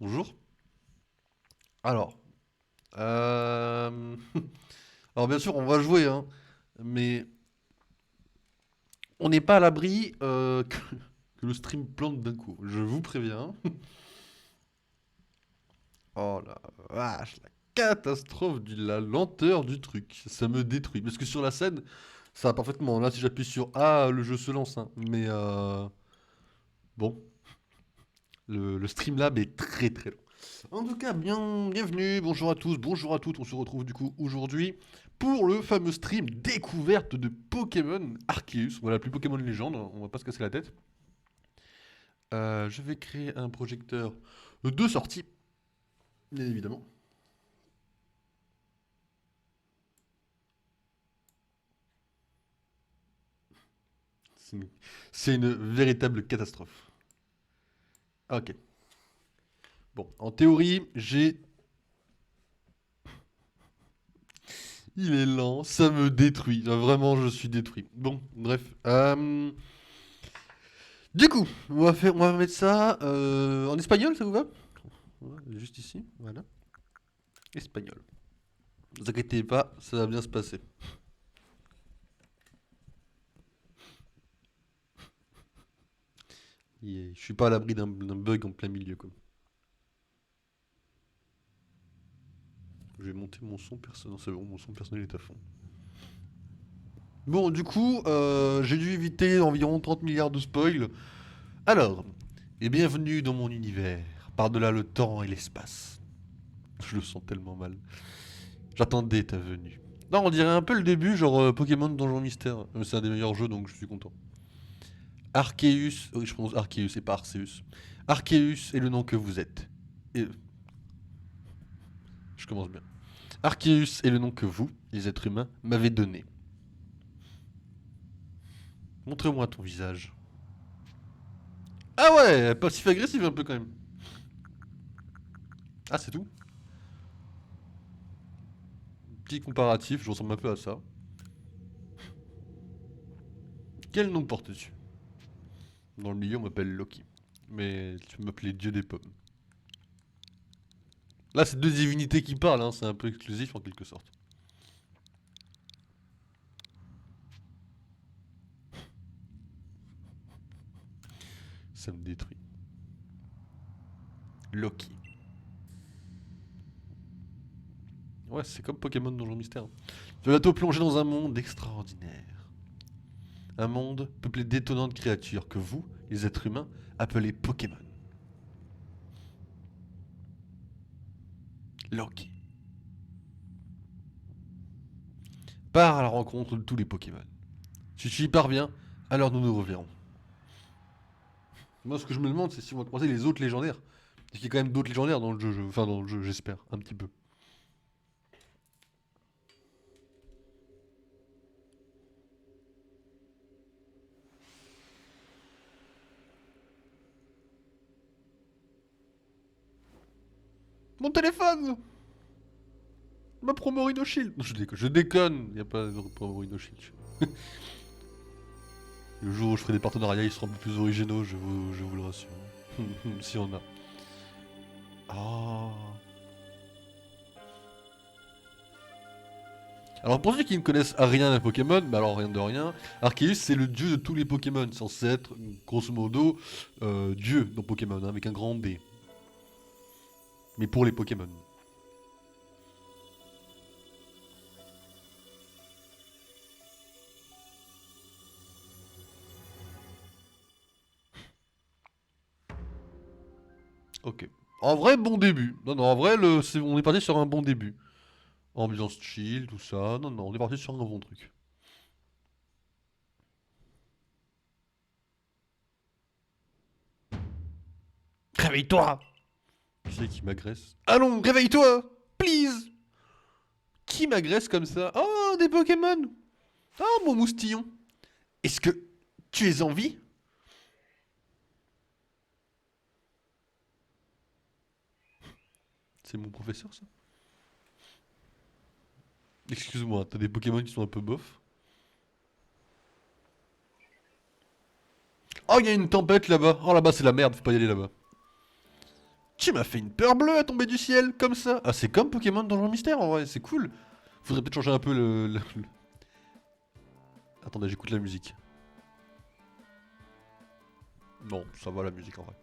Bonjour. Alors, euh, alors bien sûr, on va jouer, hein, mais on n'est pas à l'abri que le stream plante d'un coup. Je vous préviens. Oh la vache, la catastrophe de la lenteur du truc. Ça me détruit. Parce que sur la scène, ça va parfaitement. Là, si j'appuie sur A, le jeu se lance, hein. Mais bon, le Streamlab est très très long. En tout cas, bienvenue, bonjour à tous, bonjour à toutes. On se retrouve du coup aujourd'hui pour le fameux stream découverte de Pokémon Arceus. Voilà, plus Pokémon légende, on va pas se casser la tête. Je vais créer un projecteur de sortie, bien évidemment. C'est une, c'est une véritable catastrophe. Ok. Bon, en théorie, j'ai. Il est lent, ça me détruit. Vraiment, je suis détruit. Bon, bref. Du coup, on va mettre ça en espagnol, ça vous va? Ouais, juste ici, voilà. Espagnol. Ne vous inquiétez pas, ça va bien se passer. Je suis pas à l'abri d'un bug en plein milieu, quoi. Je vais monter mon son personnel. C'est bon, mon son personnel est à fond. Bon, du coup, j'ai dû éviter environ 30 milliards de spoils. Alors, et bienvenue dans mon univers, par-delà le temps et l'espace. Je le sens tellement mal. J'attendais ta venue. Non, on dirait un peu le début, genre Pokémon Donjon Mystère. C'est un des meilleurs jeux, donc je suis content. Arceus, oui, je prononce Arceus et pas Arceus. Arceus est le nom que vous êtes. Et je commence bien. Arceus est le nom que vous, les êtres humains, m'avez donné. Montre-moi ton visage. Ah ouais, passif-agressif un peu quand même. Ah, c'est tout. Petit comparatif, je ressemble un peu à ça. Quel nom portes-tu? Dans le milieu, on m'appelle Loki. Mais tu peux m'appeler Dieu des pommes. Là, c'est deux divinités qui parlent, hein, c'est un peu exclusif en quelque sorte. Ça me détruit. Loki. Ouais, c'est comme Pokémon Donjon Mystère. Tu vas bientôt plonger dans un monde extraordinaire. Un monde peuplé d'étonnantes créatures que vous, les êtres humains, appelez Pokémon. Loki. Pars à la rencontre de tous les Pokémon. Si tu y parviens, alors nous nous reverrons. Moi, ce que je me demande, c'est si on va croiser les autres légendaires. Parce qu'il y a quand même d'autres légendaires dans le jeu, enfin dans le jeu, j'espère, un petit peu. Mon téléphone! Ma promo Rhino Shield! Non, je déconne, il n'y a pas de promo Rhino Shield. Le jour où je ferai des partenariats, ils seront un peu plus originaux, je vous le rassure. Si on a. Ah. Alors pour ceux qui ne connaissent rien à Pokémon, bah alors rien de rien, Arceus c'est le dieu de tous les Pokémon, censé être grosso modo dieu dans Pokémon, hein, avec un grand D. Mais pour les Pokémon. Ok. En vrai, bon début. Non, non, en vrai, on est parti sur un bon début. Ambiance chill, tout ça. Non, non, on est parti sur un bon truc. Réveille-toi! Qui c'est qui m'agresse? Allons, réveille-toi! Please! Qui m'agresse comme ça? Oh, des Pokémon! Oh, mon moustillon! Est-ce que tu es en vie? C'est mon professeur, ça? Excuse-moi, t'as des Pokémon qui sont un peu bof? Oh, il y a une tempête là-bas. Oh, là-bas, c'est la merde, faut pas y aller là-bas. Tu m'as fait une peur bleue à tomber du ciel, comme ça. Ah, c'est comme Pokémon Donjon Mystère, en vrai, c'est cool. Faudrait peut-être changer un peu Attendez, j'écoute la musique. Non, ça va la musique en vrai.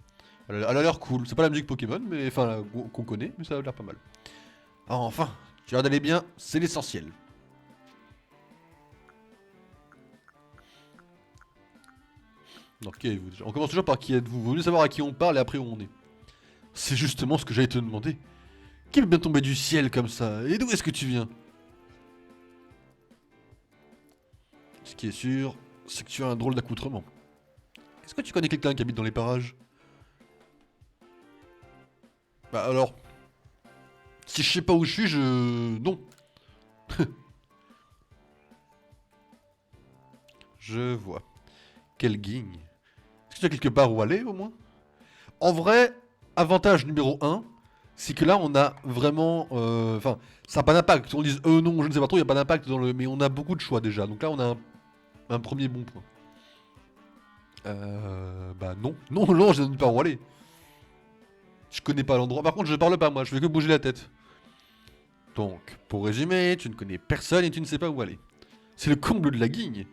Elle a l'air cool. C'est pas la musique Pokémon, mais enfin qu'on connaît, mais ça a l'air pas mal. Ah, enfin, tu as d'aller bien, c'est l'essentiel. Donc, qui êtes-vous déjà? On commence toujours par qui êtes-vous. Vous voulez savoir à qui on parle et après où on est. C'est justement ce que j'allais te demander. Qui peut bien tomber du ciel comme ça? Et d'où est-ce que tu viens? Ce qui est sûr, c'est que tu as un drôle d'accoutrement. Est-ce que tu connais quelqu'un qui habite dans les parages? Bah alors, si je sais pas où je suis, non. Je vois. Quel guigne. Est-ce que tu as quelque part où aller au moins? En vrai, avantage numéro un, c'est que là on a vraiment... Enfin, ça n'a pas d'impact. On dise non, je ne sais pas trop, il n'y a pas d'impact dans le... Mais on a beaucoup de choix déjà. Donc là on a un premier bon point. Bah non. Non, non, je ne sais pas où aller. Je connais pas l'endroit. Par contre, je parle pas moi, je fais que bouger la tête. Donc, pour résumer, tu ne connais personne et tu ne sais pas où aller. C'est le comble de la guigne.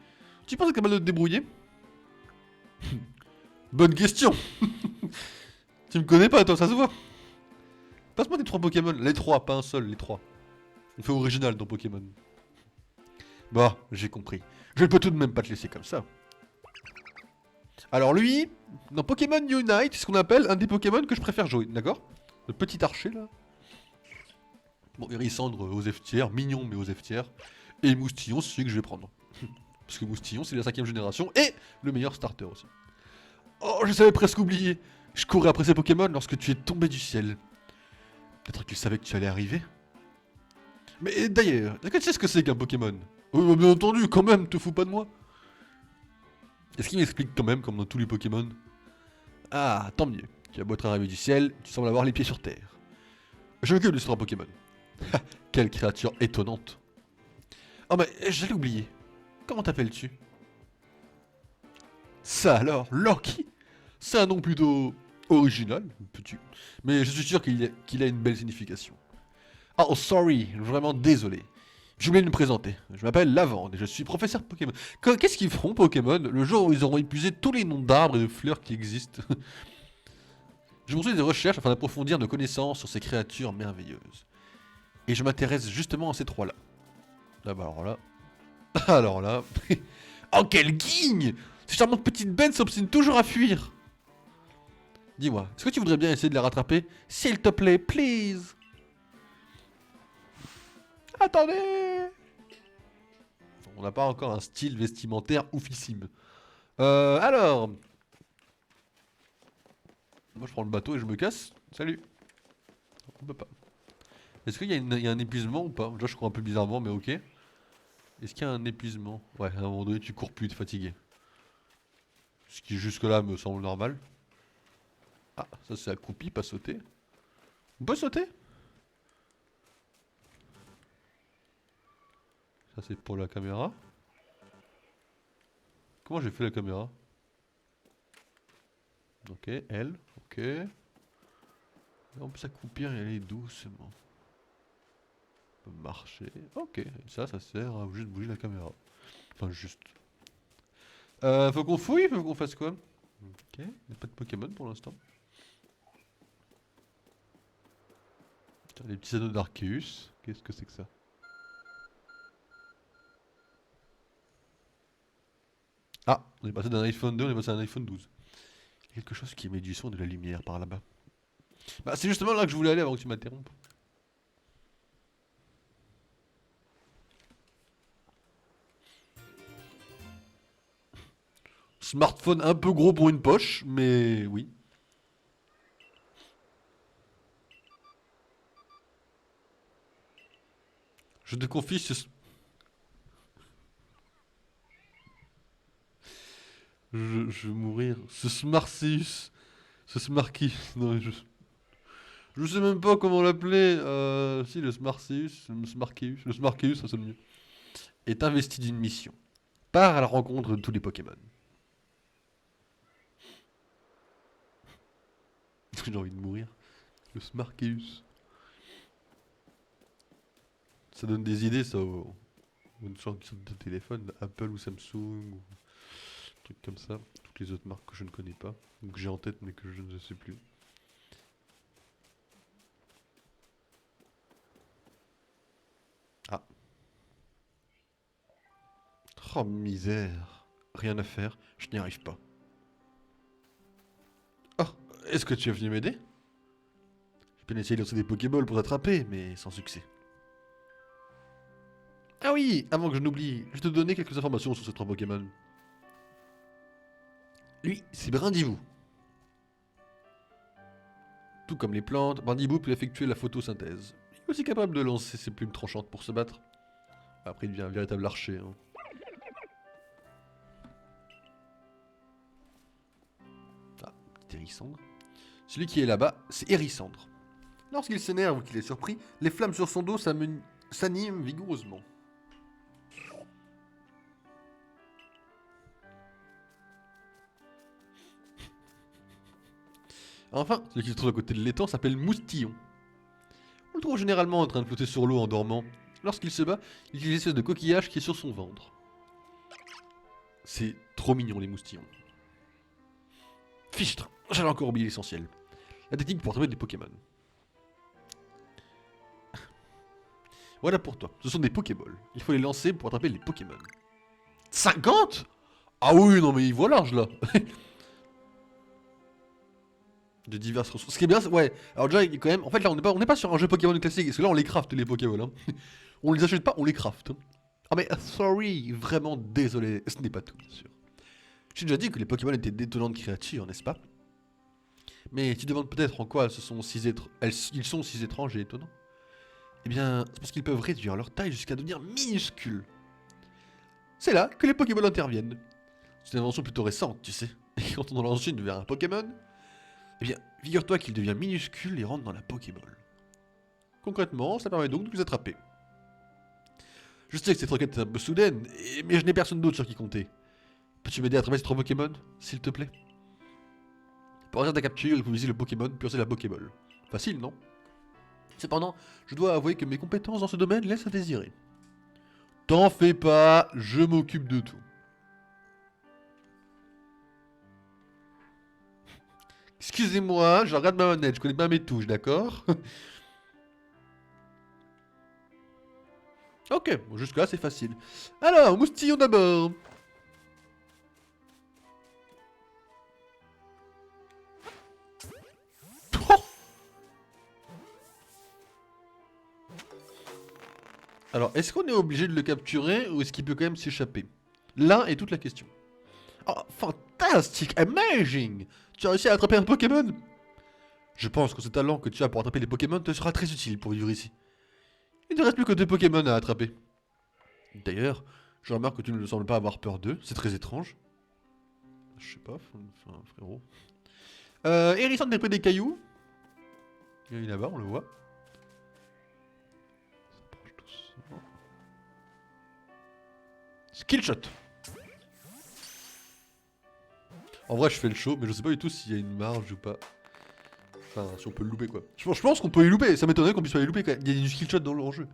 Tu penses être capable de te débrouiller? Bonne question. Tu me connais pas toi, ça se voit. Passe-moi tes trois Pokémon. Les trois, pas un seul, les trois. On fait original dans Pokémon. Bah, j'ai compris. Je ne peux tout de même pas te laisser comme ça. Alors lui, dans Pokémon Unite, c'est ce qu'on appelle un des Pokémon que je préfère jouer, d'accord? Le petit archer là. Bon, Hérissandre aux F tiers, mignon mais aux F tiers. Et Moustillon, c'est celui que je vais prendre. Parce que Moustillon, c'est la 5ème génération et le meilleur starter aussi. Oh, je savais presque oublier. Je courais après ces Pokémon lorsque tu es tombé du ciel. Peut-être qu'ils savaient que tu allais arriver. Mais d'ailleurs, est-ce que tu sais ce que c'est qu'un Pokémon? Oui, bah, bien entendu, quand même, te fous pas de moi. Est-ce qu'il m'explique quand même, comme dans tous les Pokémon? Ah, tant mieux. Tu as beau être arrivé du ciel, tu sembles avoir les pieds sur terre. Je m'occupe de ce Pokémon. Quelle créature étonnante. Oh mais j'allais oublier. Comment t'appelles-tu? Ça alors, Loki. C'est un nom plutôt original, petit. Mais je suis sûr qu'il a une belle signification. Oh, sorry, vraiment désolé. J'ai oublié de me présenter. Je m'appelle Lavande et je suis professeur Pokémon. Qu'est-ce qu'ils feront Pokémon le jour où ils auront épuisé tous les noms d'arbres et de fleurs qui existent? Je poursuis des recherches afin d'approfondir nos connaissances sur ces créatures merveilleuses. Et je m'intéresse justement à ces trois-là. Ah bah alors là... alors là... oh quelle guigne! Ces charmantes petites bêtes s'obstinent toujours à fuir. Dis-moi, est-ce que tu voudrais bien essayer de les rattraper? S'il te plaît, please. Attendez. On n'a pas encore un style vestimentaire oufissime. Alors... moi je prends le bateau et je me casse. Salut. On peut pas. Est-ce qu'il y a un épuisement ou pas? Déjà je cours un peu bizarrement mais ok. Est-ce qu'il y a un épuisement? Ouais, à un moment donné tu cours plus, t'es fatigué. Ce qui jusque là me semble normal. Ah, ça c'est accroupi, pas sauter. On peut sauter? Ça c'est pour la caméra. Comment j'ai fait la caméra? Ok, elle, ok. Là, on peut s'accroupir et aller doucement. On peut marcher. Ok, et ça sert à juste bouger la caméra. Enfin, juste. Faut qu'on fouille, faut qu'on fasse quoi? Ok, il n'y a pas de Pokémon pour l'instant. Les petits anneaux d'Arceus. Qu'est-ce que c'est que ça? Ah, on est passé d'un iPhone 2, on est passé à un iPhone 12. Quelque chose qui émet du son et de la lumière par là-bas. Bah, c'est justement là que je voulais aller avant que tu m'interrompes. Smartphone un peu gros pour une poche, mais oui. Je te confie ce... je vais mourir. Ce Smarceus. Ce Smarky. Non, je sais même pas comment l'appeler. Si, le Smarceus. Le Smarkeus. Le Smarkeus, ça sonne mieux. Est investi d'une mission. Part à la rencontre de tous les Pokémon. J'ai envie de mourir. Le Smarkeus. Ça donne des idées, ça, une sorte de téléphone, Apple ou Samsung, ou trucs comme ça. Toutes les autres marques que je ne connais pas, ou que j'ai en tête mais que je ne sais plus. Ah. Oh misère. Rien à faire, je n'y arrive pas. Oh, est-ce que tu es venu m'aider? J'ai bien essayé de lancer des Pokéballs pour t'attraper, mais sans succès. Ah oui, avant que je n'oublie, je vais te donner quelques informations sur ces 3 Pokémon. Lui, c'est Brindivou. Tout comme les plantes, Brindivou peut effectuer la photosynthèse. Il est aussi capable de lancer ses plumes tranchantes pour se battre. Après, il devient un véritable archer. Hein. Ah, petit Hérissandre. Celui qui est là-bas, c'est Hérissandre. Lorsqu'il s'énerve ou qu'il est surpris, les flammes sur son dos s'animent vigoureusement. Enfin, celui qui se trouve à côté de l'étang s'appelle Moustillon. On le trouve généralement en train de flotter sur l'eau en dormant. Lorsqu'il se bat, il utilise l'espèce de coquillage qui est sur son ventre. C'est trop mignon les moustillons. Fichtre, j'avais encore oublié l'essentiel. La technique pour attraper des Pokémon. Voilà pour toi, ce sont des Pokéballs. Il faut les lancer pour attraper les Pokémon. 50? Ah oui, non mais il voit large là. De diverses ressources. Ce qui est bien, ouais. Alors déjà, quand même, en fait là, on n'est pas sur un jeu Pokémon classique, parce que là, on les craft les Pokéballs. Hein. On les achète pas, on les craft. Hein. Ah mais sorry, vraiment désolé, ce n'est pas tout, bien sûr. J'ai déjà dit que les Pokémon étaient d'étonnantes créatures, n'est-ce pas? Mais tu te demandes peut-être en quoi ils sont si étranges et étonnants. Eh bien, c'est parce qu'ils peuvent réduire leur taille jusqu'à devenir minuscules. C'est là que les Pokéballs interviennent. C'est une invention plutôt récente, tu sais. Et quand on en lance une vers un Pokémon, eh bien, figure-toi qu'il devient minuscule et rentre dans la Pokéball. Concrètement, ça permet donc de les attraper. Je sais que cette requête est un peu soudaine, mais je n'ai personne d'autre sur qui compter. Peux-tu m'aider à attraper ces 3 Pokémon, s'il te plaît? Pour réaliser ta capture, il faut viser le Pokémon, puis lancer la Pokéball. Facile, non? Cependant, je dois avouer que mes compétences dans ce domaine laissent à désirer. T'en fais pas, je m'occupe de tout. Excusez-moi, je regarde ma manette, je connais pas mes touches, d'accord? Ok, bon, jusque-là c'est facile. Alors, Moustillon d'abord. Oh. Alors, est-ce qu'on est obligé de le capturer ou est-ce qu'il peut quand même s'échapper? Là est toute la question. Oh, fantastique, amazing! Tu as réussi à attraper un Pokémon? Je pense que ce talent que tu as pour attraper les Pokémon te sera très utile pour vivre ici. Il ne reste plus que 2 Pokémon à attraper. D'ailleurs, je remarque que tu ne sembles pas avoir peur d'eux, c'est très étrange. Je sais pas, enfin, frérot. Hérisson n'est pris des cailloux. Il est là-bas, on le voit. Ça approche doucement. Skill shot. En vrai, je fais le show, mais je sais pas du tout s'il y a une marge ou pas. Enfin, si on peut le louper quoi. Je pense qu'on peut y louper, ça m'étonnerait qu'on puisse pas y louper quand même. Il y a du skill shot dans le jeu.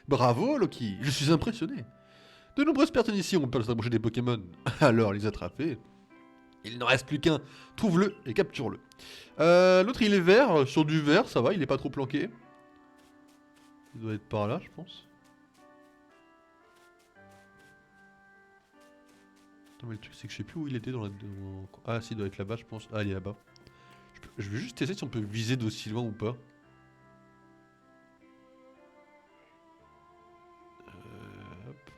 Bravo Loki, je suis impressionné. De nombreuses personnes ici ont peur de s'approcher des Pokémon. Alors les attraper. Il n'en reste plus qu'un. Trouve-le et capture-le. L'autre il est vert, sur du vert, ça va, il est pas trop planqué. Il doit être par là, je pense. Non mais le truc c'est que je sais plus où il était dans la... Ah si, il doit être là-bas je pense. Ah il est là-bas. Je vais juste essayer si on peut viser d'aussi loin ou pas. Hop.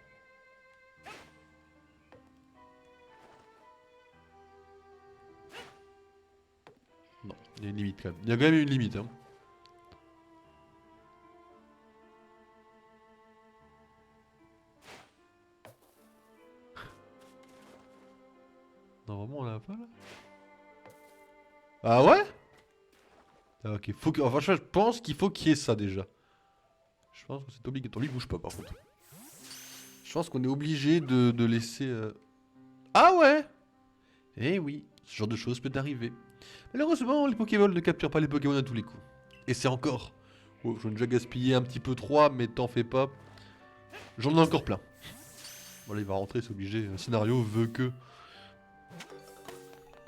Non, il y a une limite quand même. Il y a quand même une limite hein. Non vraiment on l'a pas là. Ah ouais? Ah, ok, faut que... Enfin, je pense qu'il faut qu'il y ait ça déjà. Je pense que c'est obligatoire. Lui, il bouge pas par contre. Je pense qu'on est obligé de laisser... Ah ouais! Eh oui, ce genre de choses peut arriver. Malheureusement, les Pokéballs ne capturent pas les Pokémon à tous les coups. Et c'est encore. Oh, j'en ai déjà gaspillé un petit peu 3, mais t'en fais pas. J'en ai encore plein. Voilà, il va rentrer, c'est obligé. Un scénario veut que.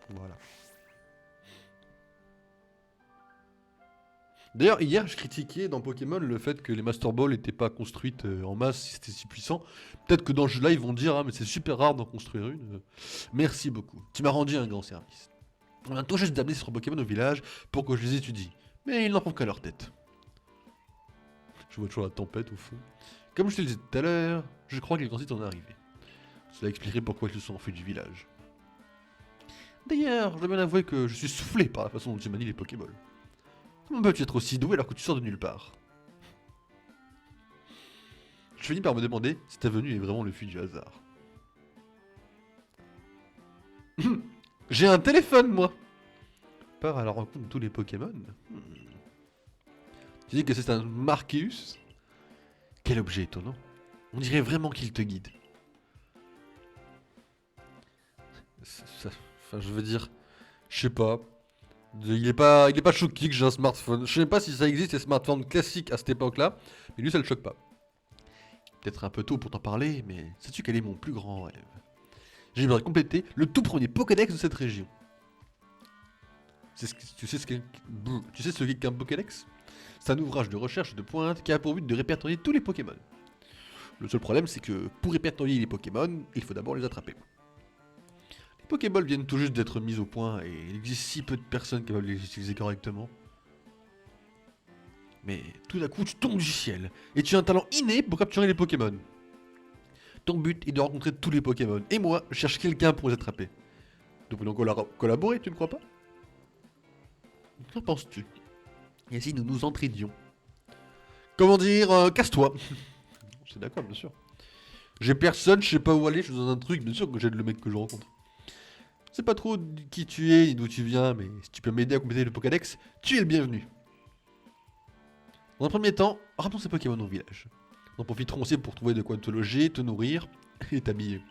Voilà. D'ailleurs, hier, je critiquais dans Pokémon le fait que les Master Balls n'étaient pas construites en masse, si c'était si puissant. Peut-être que dans le jeu là, ils vont dire, ah, mais c'est super rare d'en construire une. Merci beaucoup. Tu m'as rendu un grand service. On a tout juste d'amener sur Pokémon au village pour que je les étudie. Mais ils n'en font qu'à leur tête. Je vois toujours la tempête au fond. Comme je te le disais tout à l'heure, je crois que les grands sites en est arrivé. Cela expliquerait pourquoi ils se sont enfuis du village. D'ailleurs, je dois bien avouer que je suis soufflé par la façon dont tu manies les Pokéballs. Comment peux-tu être aussi doué alors que tu sors de nulle part? Je finis par me demander si ta venue est vraiment le fruit du hasard. J'ai un téléphone, moi! Part à la rencontre de tous les Pokémon. Tu dis que c'est un Marqueus? Quel objet étonnant. On dirait vraiment qu'il te guide. Enfin, je veux dire, je sais pas. Il est pas choqué que j'ai un smartphone. Je sais pas si ça existe, les smartphones classiques à cette époque-là, mais lui, ça le choque pas. Peut-être un peu tôt pour t'en parler, mais sais-tu quel est mon plus grand rêve? J'aimerais compléter le tout premier Pokédex de cette région. Tu sais ce qu'est qu'un Pokédex? C'est un ouvrage de recherche de pointe qui a pour but de répertorier tous les Pokémon. Le seul problème, c'est que pour répertorier les Pokémon, il faut d'abord les attraper. Les Pokéballs viennent tout juste d'être mis au point et il existe si peu de personnes capables de les utiliser correctement. Mais tout d'un coup, tu tombes du ciel et tu as un talent inné pour capturer les Pokémon. Ton but est de rencontrer tous les Pokémon et moi, je cherche quelqu'un pour les attraper. Nous pourrions collaborer, tu ne crois pas? Qu'en penses-tu? Et si nous nous entraidions? Comment dire, casse-toi. C'est d'accord, bien sûr. J'ai personne, je sais pas où aller, je suis dans un truc, bien sûr que j'aide le mec que je rencontre. Je sais pas trop qui tu es ni d'où tu viens, mais si tu peux m'aider à compléter le Pokédex, tu es le bienvenu. Dans un premier temps, ramenons ces Pokémon au village. Nous en profiterons aussi pour trouver de quoi te loger, te nourrir et t'habiller.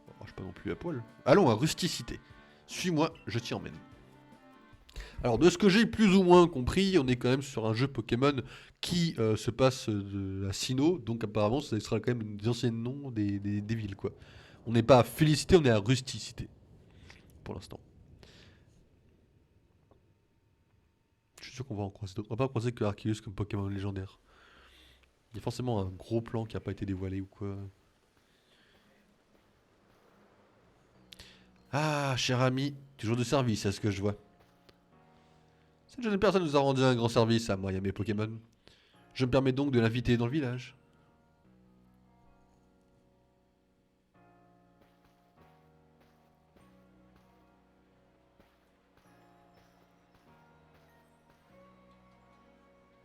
Oh, je suis pas non plus à poil. Allons à Rusticité. Suis-moi, je t'y emmène. Alors, de ce que j'ai plus ou moins compris, on est quand même sur un jeu Pokémon qui se passe à Sinnoh, donc apparemment, ça sera quand même des anciens noms des villes, quoi. On n'est pas à Félicité, on est à Rusticité, pour l'instant. Je suis sûr qu'on va en croiser d'autres. On va pas croiser que Arceus comme Pokémon légendaire. Il y a forcément un gros plan qui a pas été dévoilé ou quoi. Ah, cher ami, toujours de service à ce que je vois. Cette jeune personne nous a rendu un grand service à moi et à mes Pokémon. Je me permets donc de l'inviter dans le village.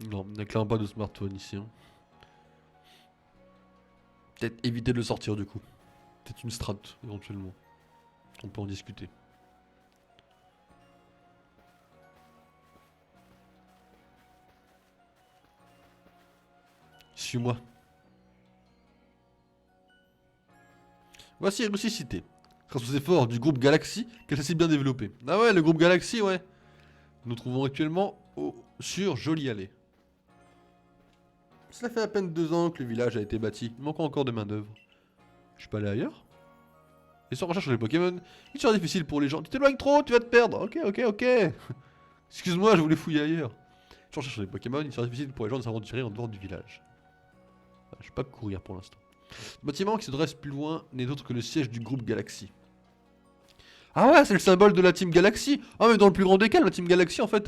Non, on n'a clairement pas de smartphone ici. Hein. Peut-être éviter de le sortir du coup. Peut-être une strat, éventuellement. On peut en discuter. Suis-moi. Voici Ressuscité. Grâce aux efforts du groupe Galaxy, qu'elle s'est si bien développée. Ah ouais, le groupe Galaxy, ouais. Nous nous trouvons actuellement sur Jolie Allée. Cela fait à peine 2 ans que le village a été bâti. Il manque encore de main d'œuvre. Je suis pas allé ailleurs? Et sans recherche sur les Pokémon, il sera difficile pour les gens. Tu t'éloignes trop, tu vas te perdre. Ok, ok, ok. Excuse-moi, je voulais fouiller ailleurs. Sans recherche sur les Pokémon, il sera difficile pour les gens de s'aventurer en dehors du village. Je vais pas courir pour l'instant. Le bâtiment qui se dresse plus loin n'est autre que le siège du groupe Galaxy. Ah ouais, c'est le symbole de la Team Galaxy. Ah mais dans le plus grand des cas, la Team Galaxy en fait...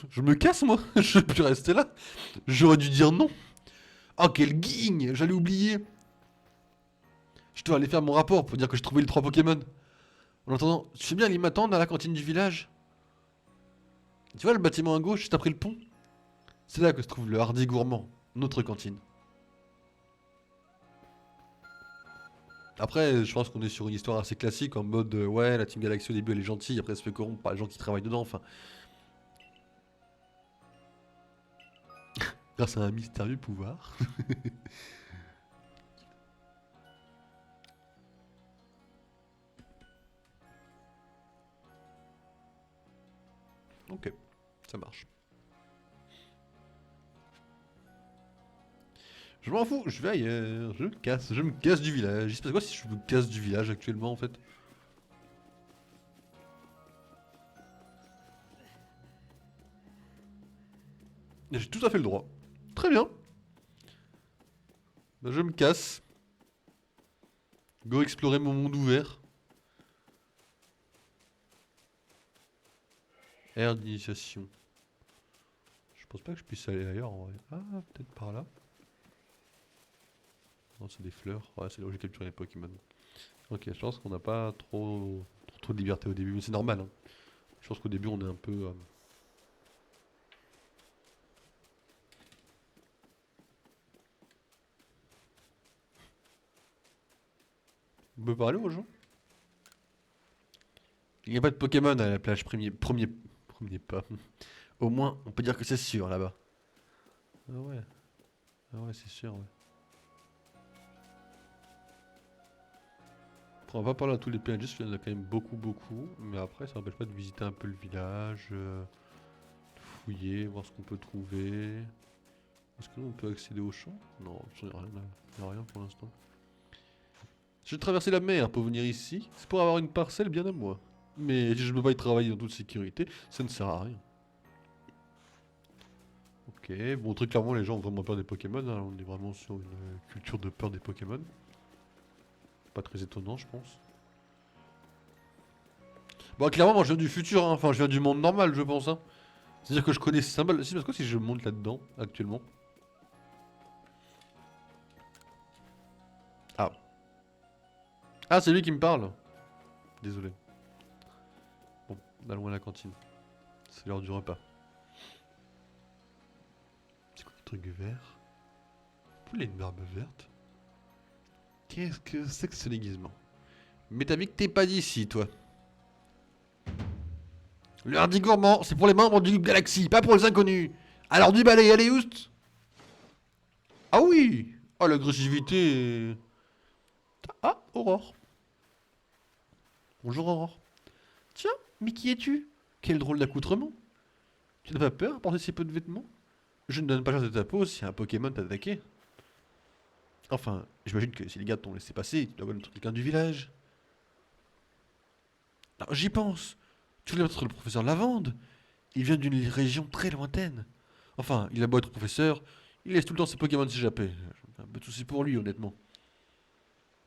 Je me casse moi, je peux plus rester là. J'aurais dû dire non. Oh quel guigne, j'allais oublier. Je dois aller faire mon rapport pour dire que j'ai trouvé les 3 Pokémon. En attendant, tu sais bien aller m'attendre à la cantine du village? Tu vois le bâtiment à gauche, juste après le pont? C'est là que se trouve le Hardy Gourmand, notre cantine. Après, je pense qu'on est sur une histoire assez classique en mode ouais, la Team Galaxy au début elle est gentille, après elle se fait corrompre par les gens qui travaillent dedans, enfin. Grâce à un mystérieux pouvoir. Ok, ça marche. Je m'en fous, je vais ailleurs, je me casse du village. Il se passe quoi si je me casse du village actuellement en fait? J'ai tout à fait le droit. Très bien. Bah, je me casse. Go explorer mon monde ouvert. Aire d'initiation. Je pense pas que je puisse aller ailleurs en vrai. Ah, peut-être par là. Non, c'est des fleurs. Ouais, c'est là où j'ai capturé les Pokémon. Ok, je pense qu'on n'a pas trop de liberté au début, mais c'est normal, hein. Je pense qu'au début on est un peu... On peut parler aux gens? Il n'y a pas de Pokémon à la plage premier pas. Au moins, on peut dire que c'est sûr là-bas. Ah ouais, ah ouais, c'est sûr, ouais. Après, on va pas parler à tous les PNJ, parce qu'il y en a quand même beaucoup. Mais après, ça n'empêche pas de visiter un peu le village, fouiller, voir ce qu'on peut trouver. Est-ce que l'on peut accéder au champ? Non, il n'y a rien, y a rien pour l'instant. J'ai traversé la mer pour venir ici, c'est pour avoir une parcelle bien à moi. Mais si je ne peux pas y travailler dans toute sécurité, ça ne sert à rien. Ok, bon, très clairement, les gens ont vraiment peur des Pokémon, hein. On est vraiment sur une culture de peur des Pokémon. Pas très étonnant, je pense. Bon, clairement, moi je viens du futur, hein. Enfin, je viens du monde normal, je pense, hein. C'est-à-dire que je connais ces symboles. Si, parce que si je monte là-dedans, actuellement. Ah. Ah, c'est lui qui me parle. Désolé. Bon, allons à la cantine. C'est l'heure du repas. C'est quoi le truc vert? Pourquoi il a une barbe verte? Qu'est-ce que c'est que ce déguisement? Mais t'as vu que t'es pas d'ici, toi. Le hardi gourmand, c'est pour les membres du Galaxy, pas pour les inconnus. Alors du balai, allez, oust. Ah oui. Oh, l'agressivité. Ah, Aurore. Bonjour, Aurore. Tiens, mais qui es-tu? Quel drôle d'accoutrement. Tu n'as pas peur à porter si peu de vêtements? Je ne donne pas chance de ta peau si un Pokémon t'a attaqué. Enfin, j'imagine que si les gars t'ont laissé passer, tu dois connaître quelqu'un du village. Alors, j'y pense. Tu voulais être le professeur Lavande. Il vient d'une région très lointaine. Enfin, il a beau être professeur, il laisse tout le temps ses Pokémon s'échapper. J'ai un peu de soucis pour lui, honnêtement.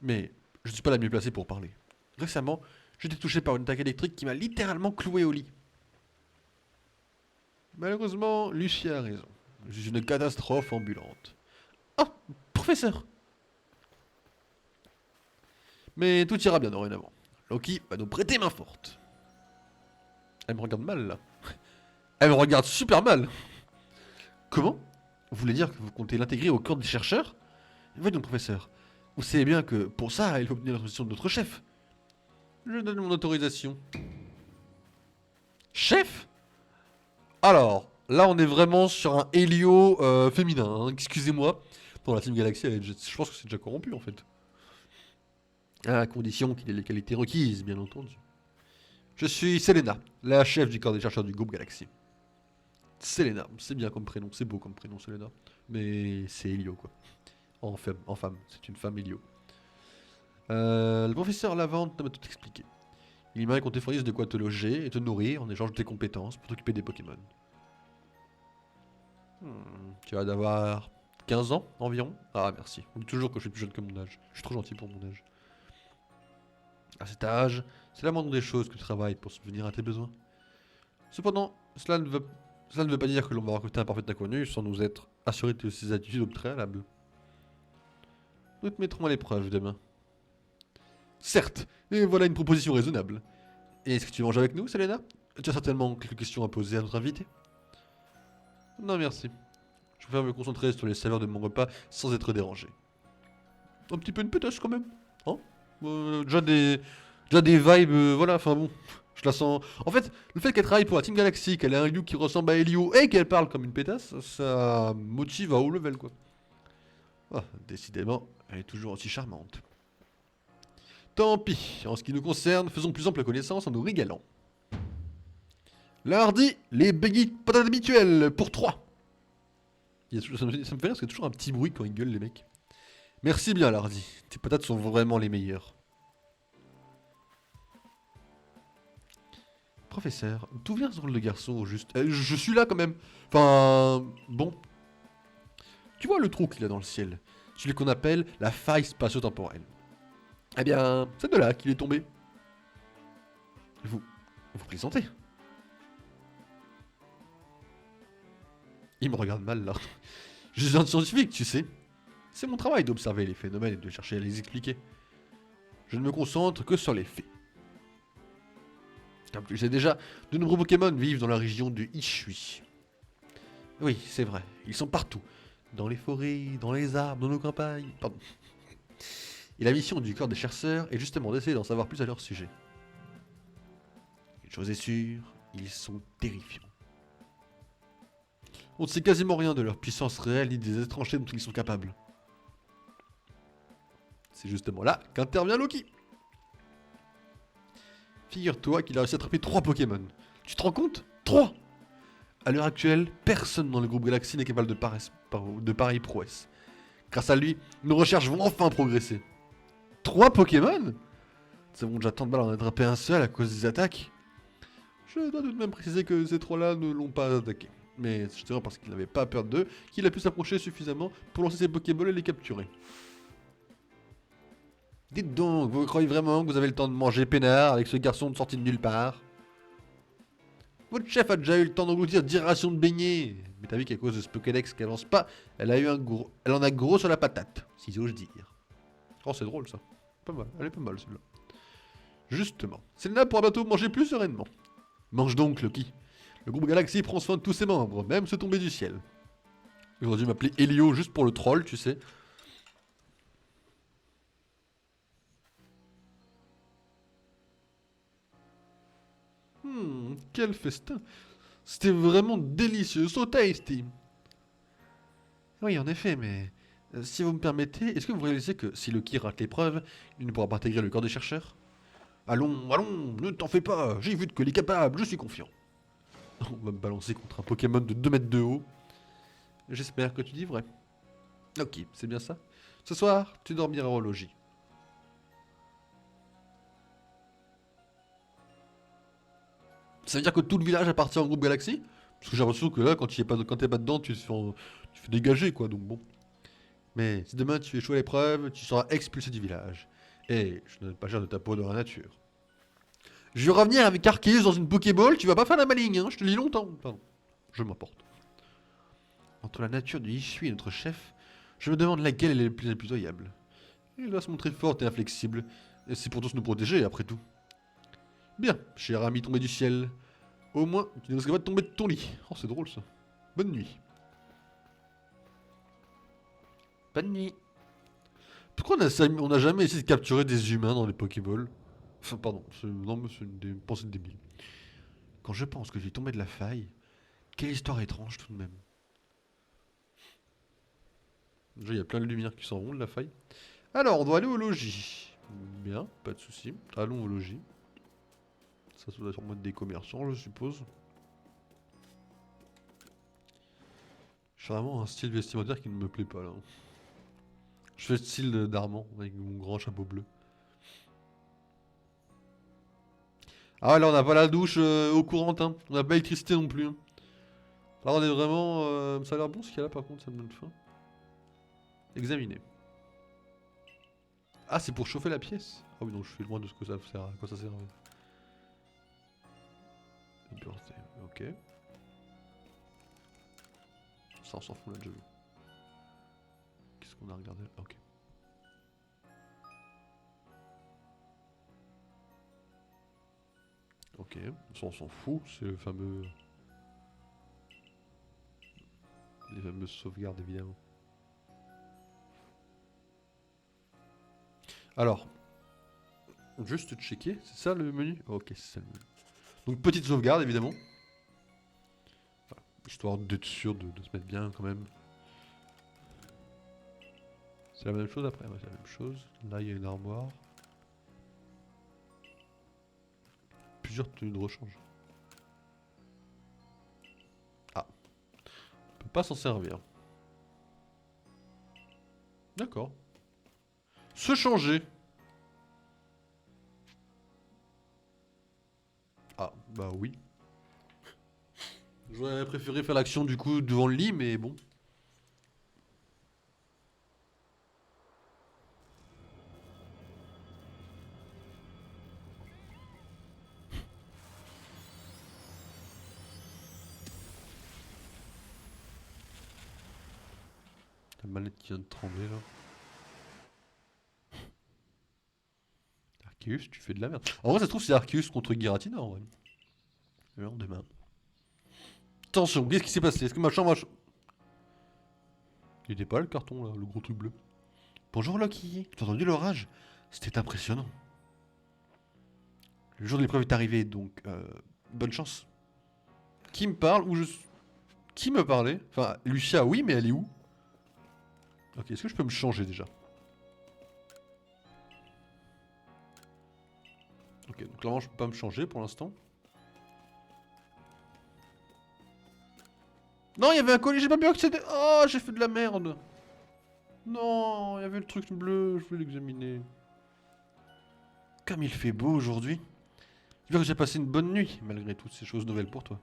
Mais je ne suis pas la mieux placée pour parler. Récemment, j'ai été touché par une attaque électrique qui m'a littéralement cloué au lit. Malheureusement, Lucia a raison. Je suis une catastrophe ambulante. Oh, professeur! Mais tout ira bien dorénavant. Loki va nous prêter main forte. Elle me regarde mal là. Elle me regarde super mal. Comment? Vous voulez dire que vous comptez l'intégrer au corps des chercheurs? Voyons, professeur. Vous savez bien que pour ça, il faut obtenir l'autorisation de notre chef. Je donne mon autorisation. Chef? Alors, là on est vraiment sur un Helio féminin, hein, excusez-moi. Dans la Team Galaxy, je pense que c'est déjà corrompu en fait. À condition qu'il ait les qualités requises, bien entendu. Je suis Selena, la chef du corps des chercheurs du groupe Galaxy. Selena, c'est bien comme prénom, c'est beau comme prénom Selena. Mais c'est Helio quoi. En femme, c'est une femme Helio. Le professeur Lavande m'a tout expliqué. Il aimerait qu'on te fournisse de quoi te loger et te nourrir en échange de tes compétences pour t'occuper des Pokémon. Tu vas d'avoir 15 ans environ. Ah merci. On dit toujours que je suis plus jeune que mon âge. Je suis trop gentil pour mon âge. À cet âge, c'est la moindre des choses que tu travailles pour subvenir à tes besoins. Cependant, cela ne veut pas dire que l'on va recruter un parfait inconnu sans nous être assuré de ses attitudes au préalable. Nous te mettrons à l'épreuve demain. Certes, et voilà une proposition raisonnable. Et est-ce que tu manges avec nous, Selena? Tu as certainement quelques questions à poser à notre invité. Non merci. Je préfère me concentrer sur les saveurs de mon repas sans être dérangé. Un petit peu une pétasse quand même. Hein? Déjà des vibes, voilà, enfin bon. Je la sens. En fait, le fait qu'elle travaille pour la Team Galaxy, qu'elle ait un Liu qui ressemble à Helio et qu'elle parle comme une pétasse, ça motive à haut level quoi. Ah, décidément, elle est toujours aussi charmante. Tant pis, en ce qui nous concerne, faisons plus ample connaissance en nous régalant. Lundi, les bégis patates habituelles pour 3. Ça me fait rire parce qu'il y a toujours un petit bruit quand ils gueulent les mecs. Merci bien Lardy, tes patates sont vraiment les meilleures. Professeur, d'où vient ce drôle de garçon au juste? Je suis là quand même. Enfin, bon. Tu vois le trou qu'il a dans le ciel? Celui qu'on appelle la faille spatio-temporelle. Eh bien, c'est de là qu'il est tombé. Vous... Vous plaisantez? Il me regarde mal là. Je suis un scientifique, tu sais. C'est mon travail d'observer les phénomènes et de chercher à les expliquer. Je ne me concentre que sur les faits. Comme tu le sais déjà, de nombreux Pokémon vivent dans la région du Ishui. Oui, c'est vrai, ils sont partout. Dans les forêts, dans les arbres, dans nos campagnes... Pardon. Et la mission du corps des chercheurs est justement d'essayer d'en savoir plus à leur sujet. Une chose est sûre, ils sont terrifiants. On ne sait quasiment rien de leur puissance réelle ni des étrangers dont ils sont capables. C'est justement là qu'intervient Loki. Figure-toi qu'il a réussi à attraper 3 Pokémon. Tu te rends compte? 3! À l'heure actuelle, personne dans le groupe Galaxy n'est capable de pareilles prouesses. Grâce à lui, nos recherches vont enfin progresser. 3 Pokémon? Nous avons déjà tant de mal à en attraper un seul à cause des attaques. Je dois tout de même préciser que ces 3-là ne l'ont pas attaqué. Mais c'est justement parce qu'il n'avait pas peur d'eux qu'il a pu s'approcher suffisamment pour lancer ses Pokéballs et les capturer. Dites donc, vous croyez vraiment que vous avez le temps de manger peinard avec ce garçon de sorti de nulle part? Votre chef a déjà eu le temps d'engloutir 10 rations de beignets. Mais t'as vu qu'à cause de ce Pokédex qui avance pas, elle en a gros sur la patate, si j'ose dire. Oh, c'est drôle ça. Pas mal, elle est pas mal celle-là. Justement, celle-là pourra bientôt manger plus sereinement. Mange donc, Loki. Le groupe Galaxy prend soin de tous ses membres, même ceux tombés du ciel. J'aurais dû m'appeler Helio juste pour le troll, tu sais. Quel festin. C'était vraiment délicieux, so tasty. Oui, en effet, mais... si vous me permettez, est-ce que vous réalisez que si Loki rate l'épreuve, il ne pourra pas intégrer le corps des chercheurs? Allons, allons, ne t'en fais pas, j'ai vu que qu'il est capable, je suis confiant. On va me balancer contre un Pokémon de 2 mètres de haut. J'espère que tu dis vrai. Ok, c'est bien ça. Ce soir, tu dormiras au logis. Ça veut dire que tout le village appartient au groupe Galaxy? Parce que j'ai l'impression que là, quand t'es pas dedans, tu te fais dégager, quoi, donc bon. Mais si demain tu échoues à l'épreuve, tu seras expulsé du village. Et je ne donne pas cher de ta peau de la nature. Je vais revenir avec Arceus dans une Pokéball, tu vas pas faire la maligne, hein, je te le dis longtemps. Pardon, je m'emporte. Entre la nature du Ishui et notre chef, je me demande laquelle est la plus impitoyable. Il doit se montrer forte et inflexible, et c'est pour tous nous protéger, après tout. Bien, cher ami tombé du ciel. Au moins, tu ne risques pas de tomber de ton lit. Oh, c'est drôle ça. Bonne nuit. Bonne nuit. Pourquoi on a jamais essayé de capturer des humains dans les Pokéballs? Enfin, pardon, non, mais c'est une pensée de débile. Quand je pense que j'ai tombé de la faille, quelle histoire étrange tout de même. Déjà, il y a plein de lumières qui s'en vont de la faille. Alors, on doit aller au logis. Bien, pas de soucis. Allons au logis. Ça doit sûrement être des commerçants, je suppose. J'ai vraiment un style vestimentaire qui ne me plaît pas là. Je fais le style d'Armand avec mon grand chapeau bleu. Ah là on n'a pas la douche eau courante hein. On n'a pas l'électricité non plus. Hein. Là on est vraiment... ça a l'air bon ce qu'il y a là par contre, ça me donne faim. Examiner. Ah c'est pour chauffer la pièce. Ah oui donc je suis loin de ce que ça sert, à quoi ça sert. Ok. Ça on s'en fout, on l'a déjà vu. Qu'est-ce qu'on a regardé là? Ok. Ok, ça on s'en fout, c'est le fameux... Les fameuses sauvegardes évidemment. Alors, juste checker, c'est ça le menu? Ok, c'est ça le menu. Donc petite sauvegarde évidemment. Voilà. Histoire d'être sûr de se mettre bien quand même. C'est la même chose après, ouais, c'est la même chose. Là il y a une armoire. Plusieurs tenues de rechange. pas s'en servir. D'accord. Se changer. Ah, bah oui. J'aurais préféré faire l'action du coup devant le lit, mais bon. La manette qui vient de trembler là. Arceus, tu fais de la merde. En vrai, ça se trouve, c'est Arceus contre Giratina en vrai. Alors, demain. Attention, qu'est-ce qui s'est passé? Est-ce que ma chambre. Il était pas le carton là, le gros truc bleu. Bonjour Loki, tu as entendu l'orage? C'était impressionnant. Le jour de l'épreuve est arrivé, donc bonne chance. Qui me parle ou je... Qui me parlait? Enfin, Lucia, oui, mais elle est où? Ok, est-ce que je peux me changer déjà? Ok, donc clairement je peux pas me changer pour l'instant. Non, il y avait un colis, j'ai pas bien accédé. Oh, j'ai fait de la merde. Non, il y avait le truc bleu, je vais l'examiner. Comme il fait beau aujourd'hui. J'espère que j'ai passé une bonne nuit, malgré toutes ces choses nouvelles pour toi.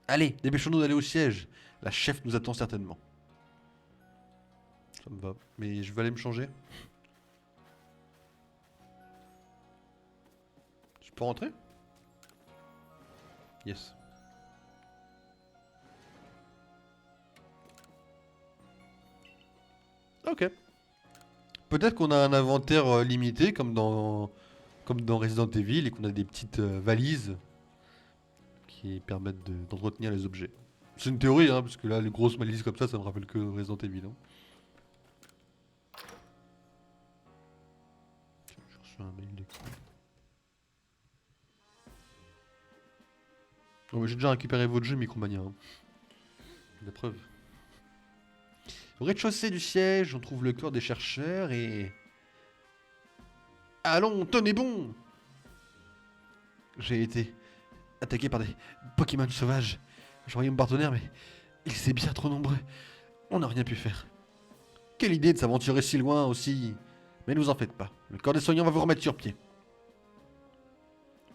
Allez, dépêchons-nous d'aller au siège. La chef nous attend certainement. Ça me va. Mais je vais aller me changer. Je peux rentrer? Yes. Ok. Peut-être qu'on a un inventaire limité comme dans Resident Evil et qu'on a des petites valises qui permettent d'entretenir les objets. C'est une théorie, hein, parce que là, les grosses valises comme ça me rappelle que Resident Evil. Hein. J'ai reçu un mail de qui? Oh, mais j'ai déjà récupéré votre jeu, Micromania. Hein. La preuve. Au rez-de-chaussée du siège, on trouve le corps des chercheurs et... Allons, tenez bon! J'ai été attaqué par des Pokémon sauvages. J'aurais mon partenaire, mais ils étaient bien trop nombreux. On n'a rien pu faire. Quelle idée de s'aventurer si loin aussi. Mais ne vous en faites pas. Le corps des soignants va vous remettre sur pied.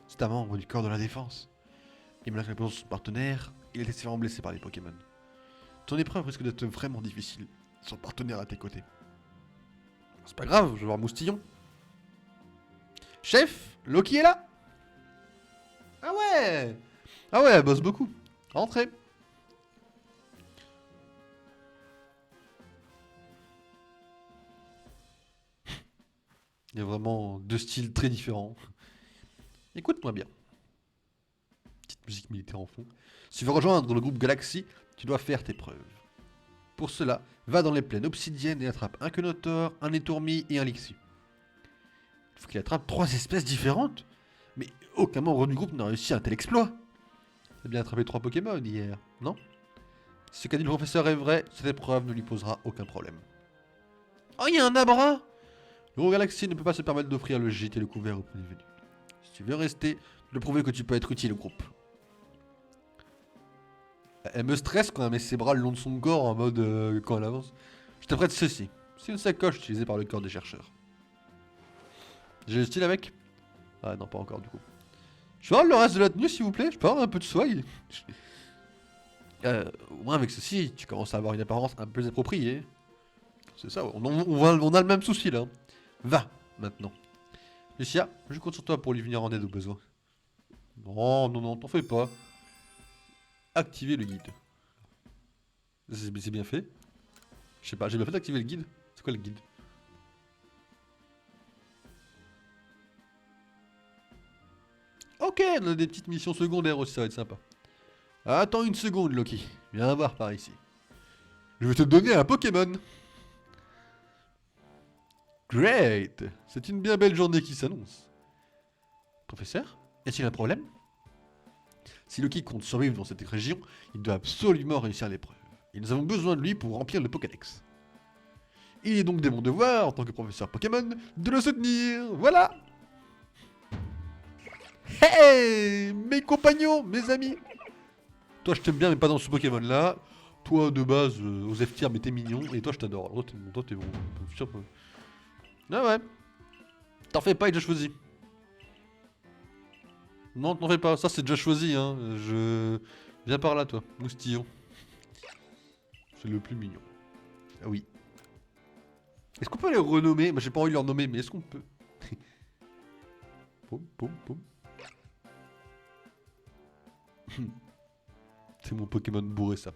C'est un membre du corps de la défense. Et malgré la son partenaire, il a été sévèrement blessé par les Pokémon. Ton épreuve risque d'être vraiment difficile. Son partenaire à tes côtés. C'est pas grave, je vais voir Moustillon. Chef, Loki est là? Ah ouais! Ah ouais, elle bosse beaucoup. Rentrez. Il y a vraiment deux styles très différents. Écoute-moi bien. Petite musique militaire en fond. Si tu veux rejoindre le groupe Galaxy, tu dois faire tes preuves. Pour cela, va dans les plaines obsidiennes et attrape un Quenotor, un Étourmi et un Lixu. Il faut qu'il attrape 3 espèces différentes. Mais aucun membre du groupe n'a réussi un tel exploit. Il a bien attrapé 3 Pokémon hier, non? Si ce qu'a dit le professeur est vrai, cette épreuve ne lui posera aucun problème. Oh, il y a un Abra! Le groupe Galaxy ne peut pas se permettre d'offrir le gîte et le couvert aux premiers venus. Si tu veux rester, de prouver que tu peux être utile au groupe. Elle me stresse quand elle met ses bras le long de son corps en mode quand elle avance. Je te prête ceci. C'est une sacoche utilisée par le corps des chercheurs. J'ai le style avec? Ah non, pas encore du coup. Je peux avoir le reste de la tenue s'il vous plaît? Je peux avoir un peu de swag? Au moins avec ceci, tu commences à avoir une apparence un peu plus appropriée. C'est ça, on a le même souci là. Va, maintenant. Lucia, je compte sur toi pour lui venir en aide au besoin. Non, non, non, t'en fais pas. Activer le guide. C'est bien fait. Je sais pas, j'ai bien fait d'activer le guide. C'est quoi le guide? Ok, on a des petites missions secondaires aussi, ça va être sympa. Attends une seconde, Loki. Viens voir par ici. Je vais te donner un Pokémon. Great! C'est une bien belle journée qui s'annonce. Professeur, y a-t-il un problème? Si Loki compte survivre dans cette région, il doit absolument réussir l'épreuve. Et nous avons besoin de lui pour remplir le Pokédex. Il est donc de mon devoir, en tant que professeur Pokémon, de le soutenir. Voilà! Hey! Mes compagnons, mes amis! Toi, je t'aime bien, mais pas dans ce Pokémon-là. Toi, de base, aux F-tier, mais t'es mignon. Et toi, je t'adore. Alors, toi, t'es bon. Ah ouais. T'en fais pas, il est déjà choisi. Non, t'en fais pas. Ça, c'est déjà choisi, hein. Viens par là, toi. Moustillon. C'est le plus mignon. Ah oui. Est-ce qu'on peut les renommer? Bah, j'ai pas envie de leur nommer, mais est-ce qu'on peut? Poum, poum, poum. C'est mon Pokémon bourré, ça.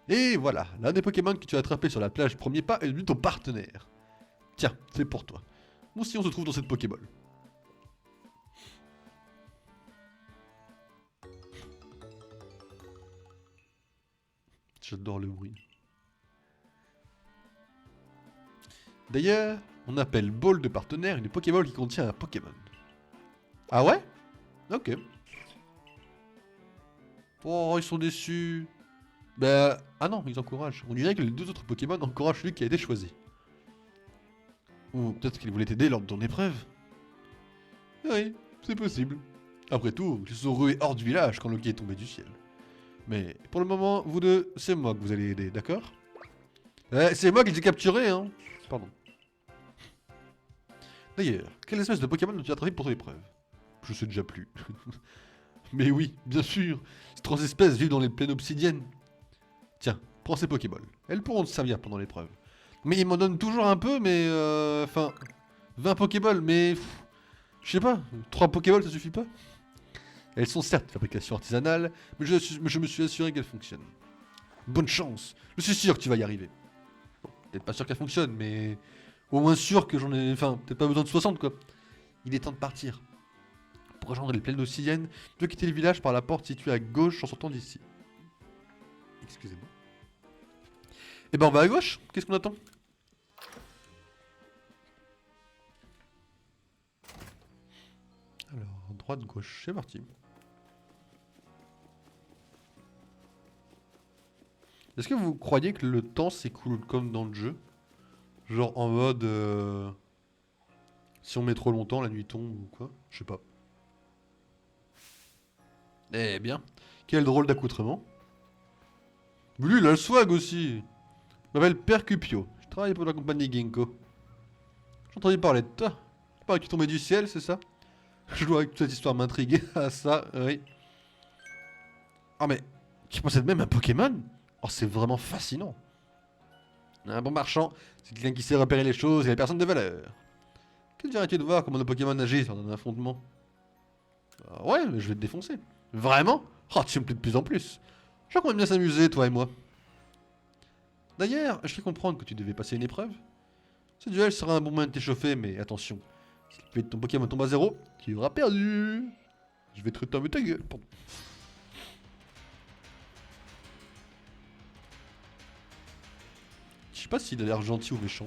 Et voilà, l'un des Pokémon que tu as attrapé sur la plage premier pas est devenu ton partenaire. Tiens, c'est pour toi. Moustillon se trouve dans cette Pokéball. J'adore le bruit. D'ailleurs, on appelle Ball de partenaire une Pokéball qui contient un Pokémon. Ah ouais? Ok. Oh, ils sont déçus. Bah, ah non, ils encouragent. On dirait que les deux autres Pokémon encouragent celui qui a été choisi. Ou peut-être qu'ils voulaient t'aider lors de ton épreuve. Oui, c'est possible. Après tout, ils se sont rués hors du village quand Loki est tombé du ciel. Mais pour le moment, vous deux, c'est moi que vous allez aider, d'accord? C'est moi qui les ai capturés, hein. Pardon. D'ailleurs, quelle espèce de Pokémon as-tu attrapé pour ton épreuve? Je sais déjà plus. Mais oui, bien sûr, ces trois espèces vivent dans les plaines obsidiennes. Tiens, prends ces Pokéballs. Elles pourront te servir pendant l'épreuve. Mais ils m'en donnent toujours un peu, mais enfin... 20 Pokéballs, mais... Je sais pas, 3 Pokéballs ça suffit pas? Elles sont certes de fabrication artisanale, mais je me suis assuré qu'elles fonctionnent. Bonne chance, je suis sûr que tu vas y arriver. Bon, peut-être pas sûr qu'elles fonctionnent, mais... Au moins sûr que j'en ai... Enfin, peut-être pas besoin de 60 quoi. Il est temps de partir. Pour rejoindre les plaines obsidiennes, tu dois quitter le village par la porte située à gauche en sortant d'ici. Excusez-moi. Eh ben on va à gauche, qu'est-ce qu'on attend? Alors, droite, gauche, c'est parti. Est-ce que vous croyez que le temps s'écoule comme dans le jeu? Genre en mode... si on met trop longtemps, la nuit tombe ou quoi? Je sais pas. Eh bien, quel drôle d'accoutrement. Lui, il a le swag aussi. Je m'appelle Percupio. Je travaille pour la compagnie Ginkgo. J'ai entendu parler de toi. Tu parais que tu tombais du ciel, c'est ça? Je dois que toute cette histoire m'intriguer. Ah ça, oui. Ah mais, tu possèdes même un Pokémon? Oh, c'est vraiment fascinant. Un bon marchand, c'est quelqu'un qui sait repérer les choses et les personnes de valeur. Que dirais-tu de voir comment nos Pokémon agissent dans un affrontement? Ah ouais, mais je vais te défoncer. Vraiment? Oh, tu me plais de plus en plus. Je crois qu'on va bien s'amuser, toi et moi. D'ailleurs, je fais comprendre que tu devais passer une épreuve. Ce duel sera un bon moyen de t'échauffer, mais attention. Si le PV de ton Pokémon tombe à 0, tu auras perdu. Je vais te retomber ta gueule. Pardon. Je sais pas s'il a l'air gentil ou méchant.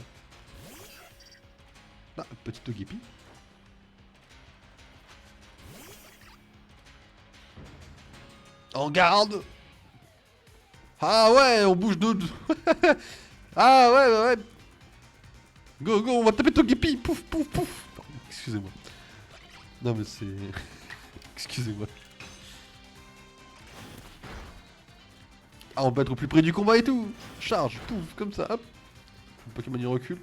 Ah, petit Togepi. En garde. Ah ouais, on bouge de... Ah ouais. Go, go, on va taper Togepi. Pouf, pouf, pouf. Pardon, excusez-moi. Non mais c'est... Excusez-moi. Ah, on peut être au plus près du combat et tout. Charge, pouf, comme ça, hop. Le Pokémon il recule.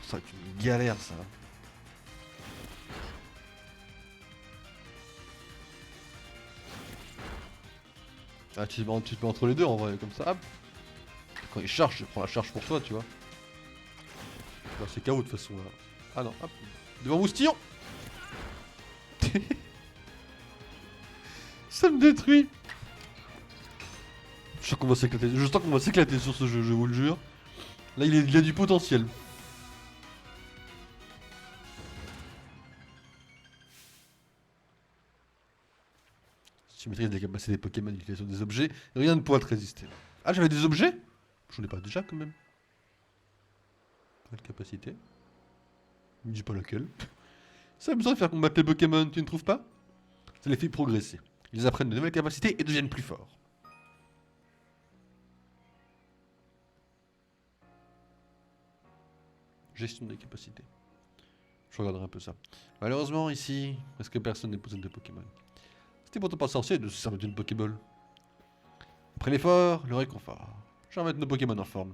Ça va être une galère ça. Ah, tu te mets entre les deux en vrai, comme ça, hop. Quand il charge, je prends la charge pour toi, tu vois. Bah, c'est KO de toute façon là. Ah non, hop. Devant Moustillon. Ça me détruit. Je sens qu'on va s'éclater. Je sens qu'on va s'éclater sur ce jeu, je vous le jure. Là, il a du potentiel. Si tu maîtrises les capacités des Pokémon d'utilisation des objets, rien ne pourra te résister. Ah, j'avais des objets? J'en ai pas déjà quand même. Quelle capacité? Me dis pas laquelle. Ça a besoin de faire combattre les Pokémon, tu ne trouves pas? Ça les fait progresser. Ils apprennent de nouvelles capacités et deviennent plus forts. Gestion des capacités. Je regarderai un peu ça. Malheureusement, ici, presque personne n'est possède de Pokémon. C'était pourtant pas sorcier de se servir d'une Pokéball. Après l'effort, le réconfort. Je vais mettre nos Pokémon en forme.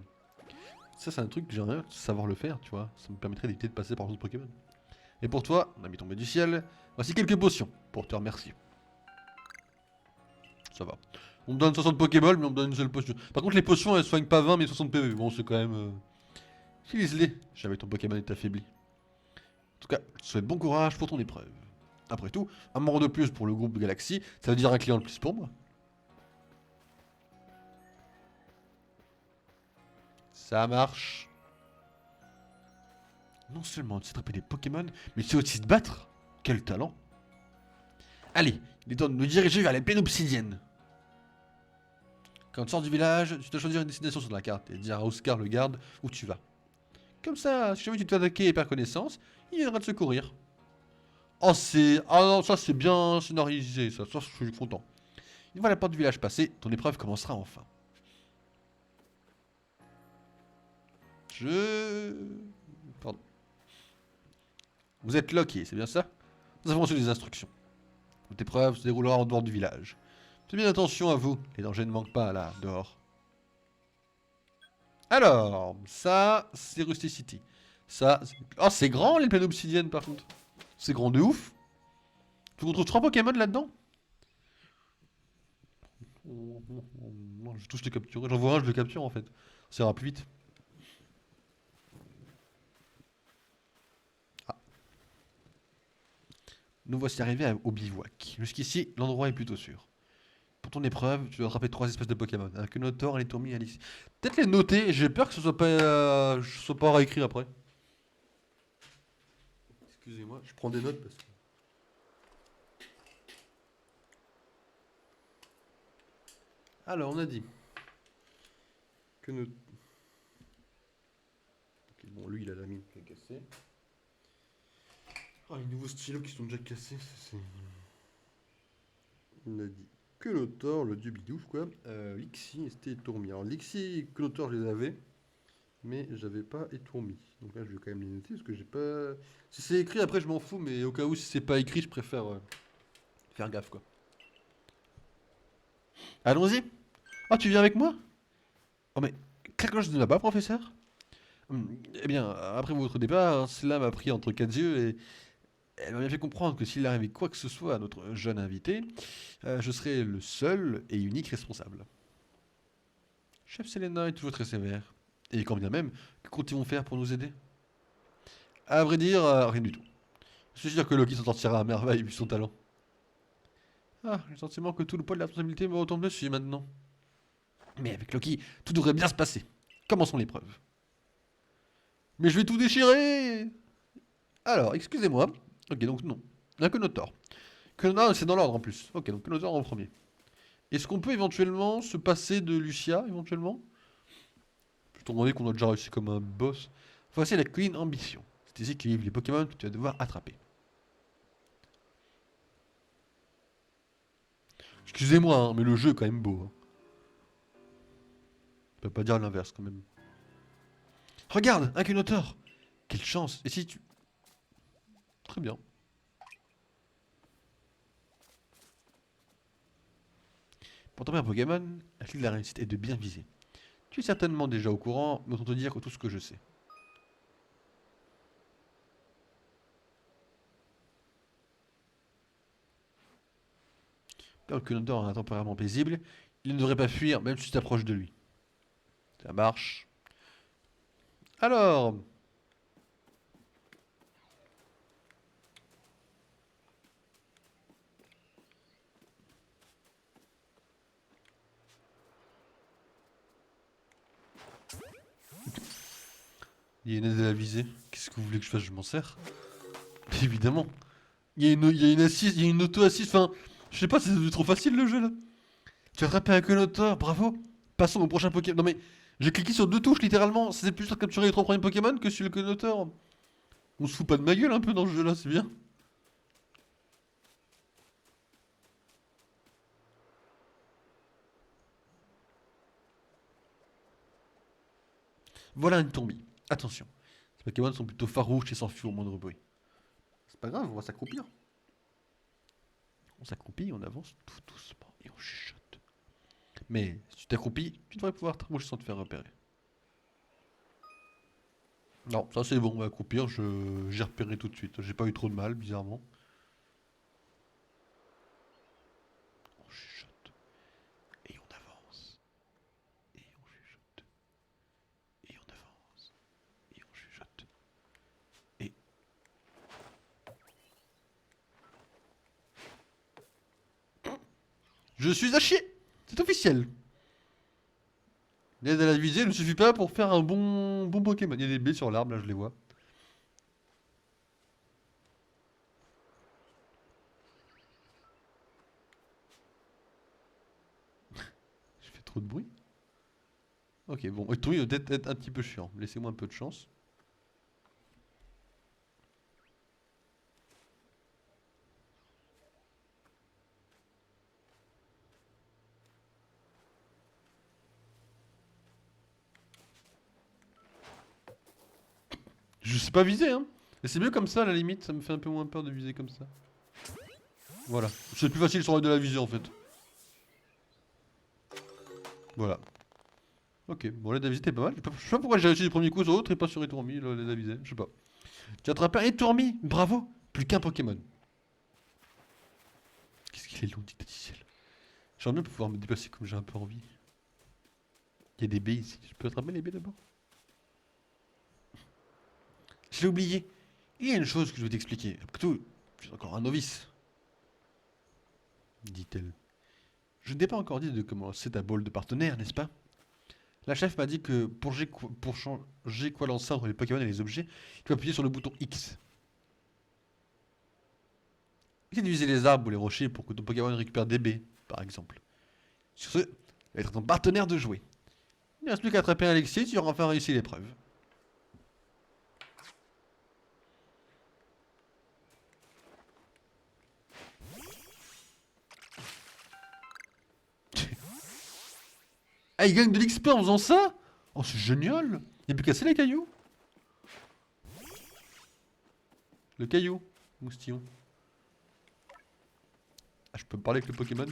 Ça, c'est un truc que j'aimerais savoir le faire, tu vois. Ça me permettrait d'éviter de passer par d'autres Pokémon. Et pour toi, on a mis tombé du ciel. Voici quelques potions pour te remercier. Ça va. On me donne 60 Pokéballs, mais on me donne une seule potion. Par contre, les potions, elles soignent pas 20, mais 60 PV. Bon, c'est quand même... Utilise-les. Jamais ton Pokémon est affaibli. En tout cas, je te souhaite bon courage pour ton épreuve. Après tout, un membre de plus pour le groupe Galaxy, ça veut dire un client de plus pour moi. Ça marche. Non seulement tu sais attraper des Pokémon, mais tu sais aussi te battre. Quel talent. Allez, il est temps de nous diriger vers les plaines obsidiennes. Quand tu sors du village, tu dois choisir une destination sur la carte et dire à Oscar le garde où tu vas. Comme ça, si jamais tu te fais attaquer et perd connaissance, il viendra te secourir. Oh c'est... Ah non, ça c'est bien scénarisé, ça je suis content. Une fois la porte du village passée, ton épreuve commencera enfin. Pardon. Vous êtes loqué, c'est bien ça? Nous avons reçu des instructions. Votre épreuve se déroulera en dehors du village. Faites bien attention à vous, les dangers ne manquent pas là, dehors. Alors, ça, c'est Rusticity. Ça, oh, c'est grand les plaines obsidiennes par contre. C'est grand de ouf. Tu retrouves 3 Pokémon là-dedans? Je touche les capturer. J'en vois un, je le capture en fait. Ça ira plus vite. Ah. Nous voici arrivés au bivouac. Jusqu'ici, l'endroit est plutôt sûr. Pour ton épreuve, tu dois attraper 3 espèces de Pokémon. Un Kenotor, un Litourmi et un Alixi. Peut-être les noter, j'ai peur que ce soit pas réécrit après. Excusez-moi, je prends des notes parce que... Alors, on a dit que nous... Ok, bon, lui, il a la mine qui est cassée. Ah, les nouveaux stylos qui sont déjà cassés, c'est... On a dit Kenotor, le dieu bidouche, quoi. Lixi, et Tourmi. Alors, Lixi et Kenotor, je les avais, mais j'avais pas Tourmi. Donc là, je vais quand même les noter parce que j'ai pas... Si c'est écrit, après, je m'en fous, mais au cas où, si c'est pas écrit, je préfère faire gaffe, quoi. Allons-y. Ah, tu viens avec moi? Oh, mais quelque chose de là-bas, professeur? Eh bien, après votre départ, cela m'a pris entre quatre yeux et elle m'a bien fait comprendre que s'il arrivait quoi que ce soit à notre jeune invité, je serais le seul et unique responsable. Chef Selena est toujours très sévère. Et quand bien même, que comptez-vous faire pour nous aider? À vrai dire, rien du tout. Je suis sûr que Loki s'en sortira à merveille vu son talent. Ah, j'ai le sentiment que tout le poids de la responsabilité me retombe dessus maintenant. Mais avec Loki, tout devrait bien se passer. Commençons l'épreuve. Mais je vais tout déchirer! Alors, excusez-moi. Ok, donc non. Un Kenotor. Kenotor, c'est dans l'ordre en plus. Ok, donc Kenotor en premier. Est-ce qu'on peut éventuellement se passer de Lucia, éventuellement? Je te demandais qu'on a déjà réussi comme un boss. Voici la Queen Ambition. C'est ici qu'il y a les Pokémon que tu vas devoir attraper. Excusez-moi, hein, mais le jeu est quand même beau. Hein. On peut pas dire l'inverse quand même. Regarde, un Kenotor! Quelle chance! Et si tu... Très bien. Pour tomber un Pokémon, la clé de la réussite est de bien viser. Tu es certainement déjà au courant, mais autant te dire que tout ce que je sais. Comme que Kenotor a un tempérament paisible, il ne devrait pas fuir même si tu t'approches de lui. Ça marche. Alors, il y a une aide à la visée. Qu'est-ce que vous voulez que je fasse? Je m'en sers. Évidemment. Il y a une assise, il y a une auto-assise. Enfin, je sais pas, c'est devenu trop facile le jeu là. Tu as attrapé un Kenotor, bravo. Passons au prochain Pokémon. Non mais, j'ai cliqué sur deux touches littéralement. C'est plus sûr de capturer les trois premiers Pokémon que sur le Kenotor. On se fout pas de ma gueule un peu dans ce jeu là, c'est bien. Voilà une tombie. Attention. Ces Pokémon sont plutôt farouches et s'enfuient au moindre bruit. C'est pas grave, on va s'accroupir. On s'accroupit, on avance tout doucement et on chuchote. Mais si Tu t'accroupis, tu devrais pouvoir te moucher sans te faire repérer. Non, ça c'est bon, on va accroupir, j'ai repéré tout de suite. J'ai pas eu trop de mal, bizarrement. On chuchote, et on avance, et on chuchote, et on avance, et on chuchote, et... Je suis à chier. C'est officiel. L'aide à la visée ne suffit pas pour faire un bon Pokémon. Il y a des baies sur l'arbre, là je les vois. Je fais trop de bruit. Ok, bon, et oui, peut-être être un petit peu chiant. Laissez-moi un peu de chance. Je sais pas viser, hein. Et c'est mieux comme ça, à la limite, ça me fait un peu moins peur de viser comme ça. Voilà. C'est plus facile sur de la visée en fait. Voilà. Ok, bon, l'aide à viser, t'es pas mal. Je sais pas pourquoi j'ai réussi du premier coup sur l'autre et pas sur Etourmi, l'aide à viser. Je sais pas. Tu as attrapé un Etourmi, bravo. Plus qu'un Pokémon. Qu'est-ce qu'il est long, dictaticiel. J'aimerais bien pouvoir me déplacer comme j'ai un peu envie. Il y a des baies ici. Je peux attraper les baies d'abord? Je l'ai oublié. Il y a une chose que je vais t'expliquer. Après tout, je suis encore un novice. Dit-elle. Je ne t'ai pas encore dit de commencer ta bowl de partenaire, n'est-ce pas? La chef m'a dit que pour changer quoi lancer entre les Pokémon et les objets, tu vas appuyer sur le bouton X. Essaye de viser les arbres ou les rochers pour que ton Pokémon récupère des baies, par exemple. Sur ce, il va être ton partenaire de jouer. Il ne reste plus qu'à attraper un Alexis, tu auras enfin réussi l'épreuve. Ah, il gagne de l'XP en faisant ça? Oh, c'est génial! Il a plus casser les cailloux. Le caillou, moustillon. Ah, je peux me parler avec le Pokémon?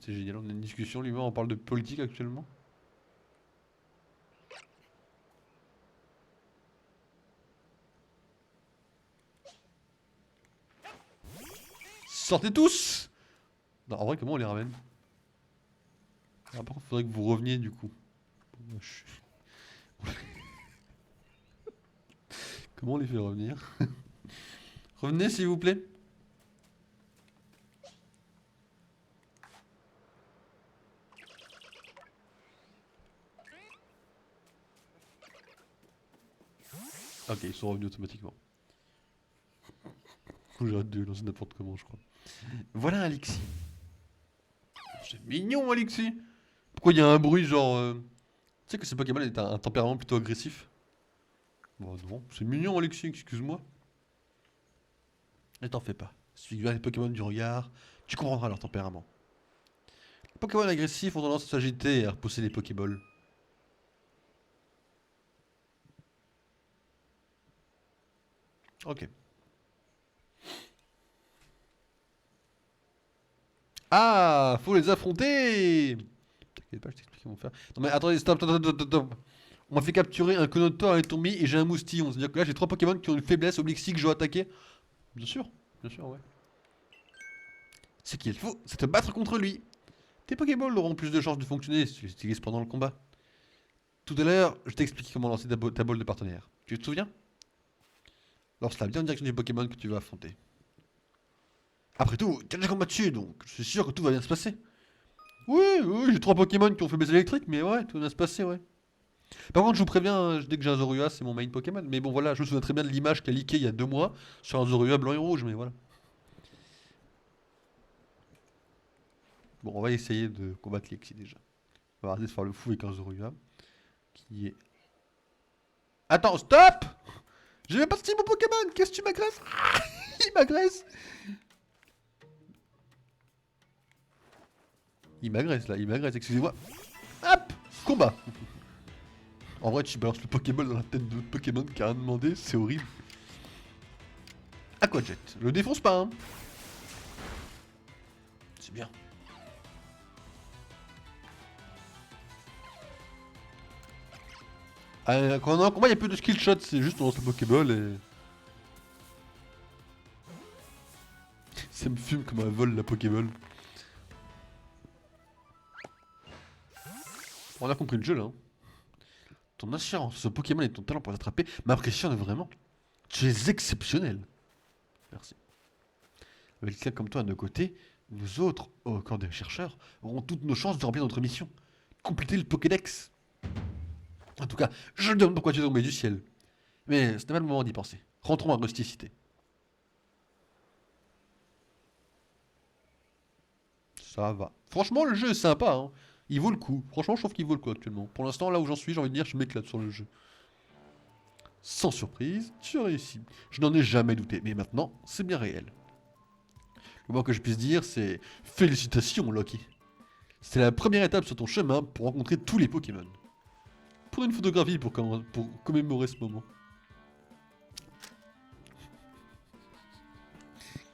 C'est génial, on a une discussion, lui-même, on parle de politique actuellement. Sortez tous! Non, en vrai, comment on les ramène? Ah, par contre, faudrait que vous reveniez du coup. Moi, comment on les fait revenir? Revenez s'il vous plaît. Ok, ils sont revenus automatiquement. J'arrête de les lancer n'importe comment, je crois. Voilà Alexis. C'est mignon Alexis. Pourquoi il y a un bruit genre... Tu sais que ce Pokémon est un tempérament plutôt agressif? Bon non, c'est mignon Alexis, excuse-moi. Ne t'en fais pas. Si tu regardes les Pokémon du regard, tu comprendras leur tempérament. Les Pokémon agressifs ont tendance à s'agiter et à repousser les Pokéballs. Ok. Ah, faut les affronter! T'inquiète pas, je t'explique comment faire. Non mais attendez, stop. On m'a fait capturer un Konotor, un Tourmi et j'ai un Moustillon. C'est-à-dire que là j'ai trois Pokémon qui ont une faiblesse au Blixie que je dois attaquer. Bien sûr, ouais. Ce qu'il faut, c'est te battre contre lui. Tes Pokéballs auront plus de chances de fonctionner si tu les utilises pendant le combat. Tout à l'heure, je t'ai expliqué comment lancer ta bolle de partenaire. Tu te souviens? Lance-la bien en direction du Pokémon que tu vas affronter. Après tout, t'as déjà combattu, donc je suis sûr que tout va bien se passer. Oui, j'ai trois Pokémon qui ont fait baisser électrique, mais ouais, tout va bien se passer, ouais. Par contre, je vous préviens, dès que j'ai un Zorua, c'est mon main Pokémon. Mais bon, voilà, je me souviens très bien de l'image qu'a leaké il y a 2 mois sur un Zorua blanc et rouge, mais voilà. Bon, on va essayer de combattre Lexi déjà. On va arrêter de faire le fou avec un Zorua qui est. Attends, stop! J'ai même pas de mon Pokémon! Qu'est-ce que tu m'agresses? Il m'agresse! Il m'agresse là, il m'agresse, excusez-moi. Hop! Combat! En vrai, tu balances le Pokéball dans la tête de l'autre Pokémon qui a rien demandé, c'est horrible. Aquajet, le défonce pas, hein. C'est bien. Quand on est en combat, il y a peu de skill shot, c'est juste on lance le Pokéball et... Ça me fume comme un vol la Pokéball. On a compris le jeu là. Hein. Ton assurance, ce Pokémon et ton talent pour l'attraper m'impressionnent vraiment. Tu es exceptionnel. Merci. Avec quelqu'un comme toi à nos côtés, nous autres, au corps des chercheurs, aurons toutes nos chances de remplir notre mission. Compléter le Pokédex. En tout cas, je me demande pourquoi tu es tombé du ciel. Mais ce n'est pas le moment d'y penser. Rentrons à Rusticité. Ça va. Franchement, le jeu est sympa. Hein. Il vaut le coup. Franchement, je trouve qu'il vaut le coup actuellement. Pour l'instant, là où j'en suis, j'ai envie de dire, je m'éclate sur le jeu. Sans surprise, tu as réussi. Je n'en ai jamais douté, mais maintenant, c'est bien réel. Le moins que je puisse dire, c'est félicitations, Loki. C'est la première étape sur ton chemin pour rencontrer tous les Pokémon. Prends une photographie pour commémorer ce moment.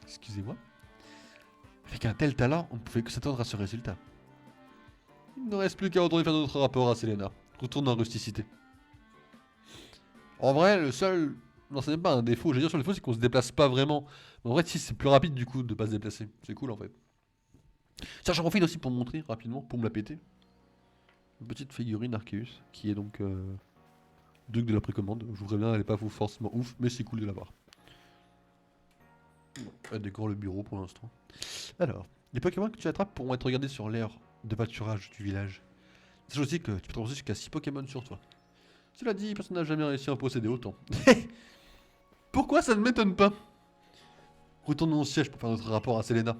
Excusez-moi. Avec un tel talent, on ne pouvait que s'attendre à ce résultat. Il ne reste plus qu'à retourner faire notre rapport à Selena. Retourne en rusticité. En vrai, le seul... Non, ce n'est pas un défaut. Je veux dire, sur le défaut, c'est qu'on se déplace pas vraiment. Mais en vrai, si, c'est plus rapide du coup de pas se déplacer. C'est cool en fait. Tiens, j'en profite aussi pour me montrer rapidement, pour me la péter. Une petite figurine Arceus, qui est donc duc de la précommande. Je voudrais bien, elle est pas forcément ouf, mais c'est cool de l'avoir. Elle décore le bureau pour l'instant. Alors, les Pokémon que tu attrapes pourront être regardés sur l'aire de pâturage du village. Sache aussi que tu peux trouver jusqu'à 6 Pokémon sur toi. Cela dit, personne n'a jamais réussi à en posséder autant. Pourquoi ça ne m'étonne pas? Retournons au siège pour faire notre rapport à Selena.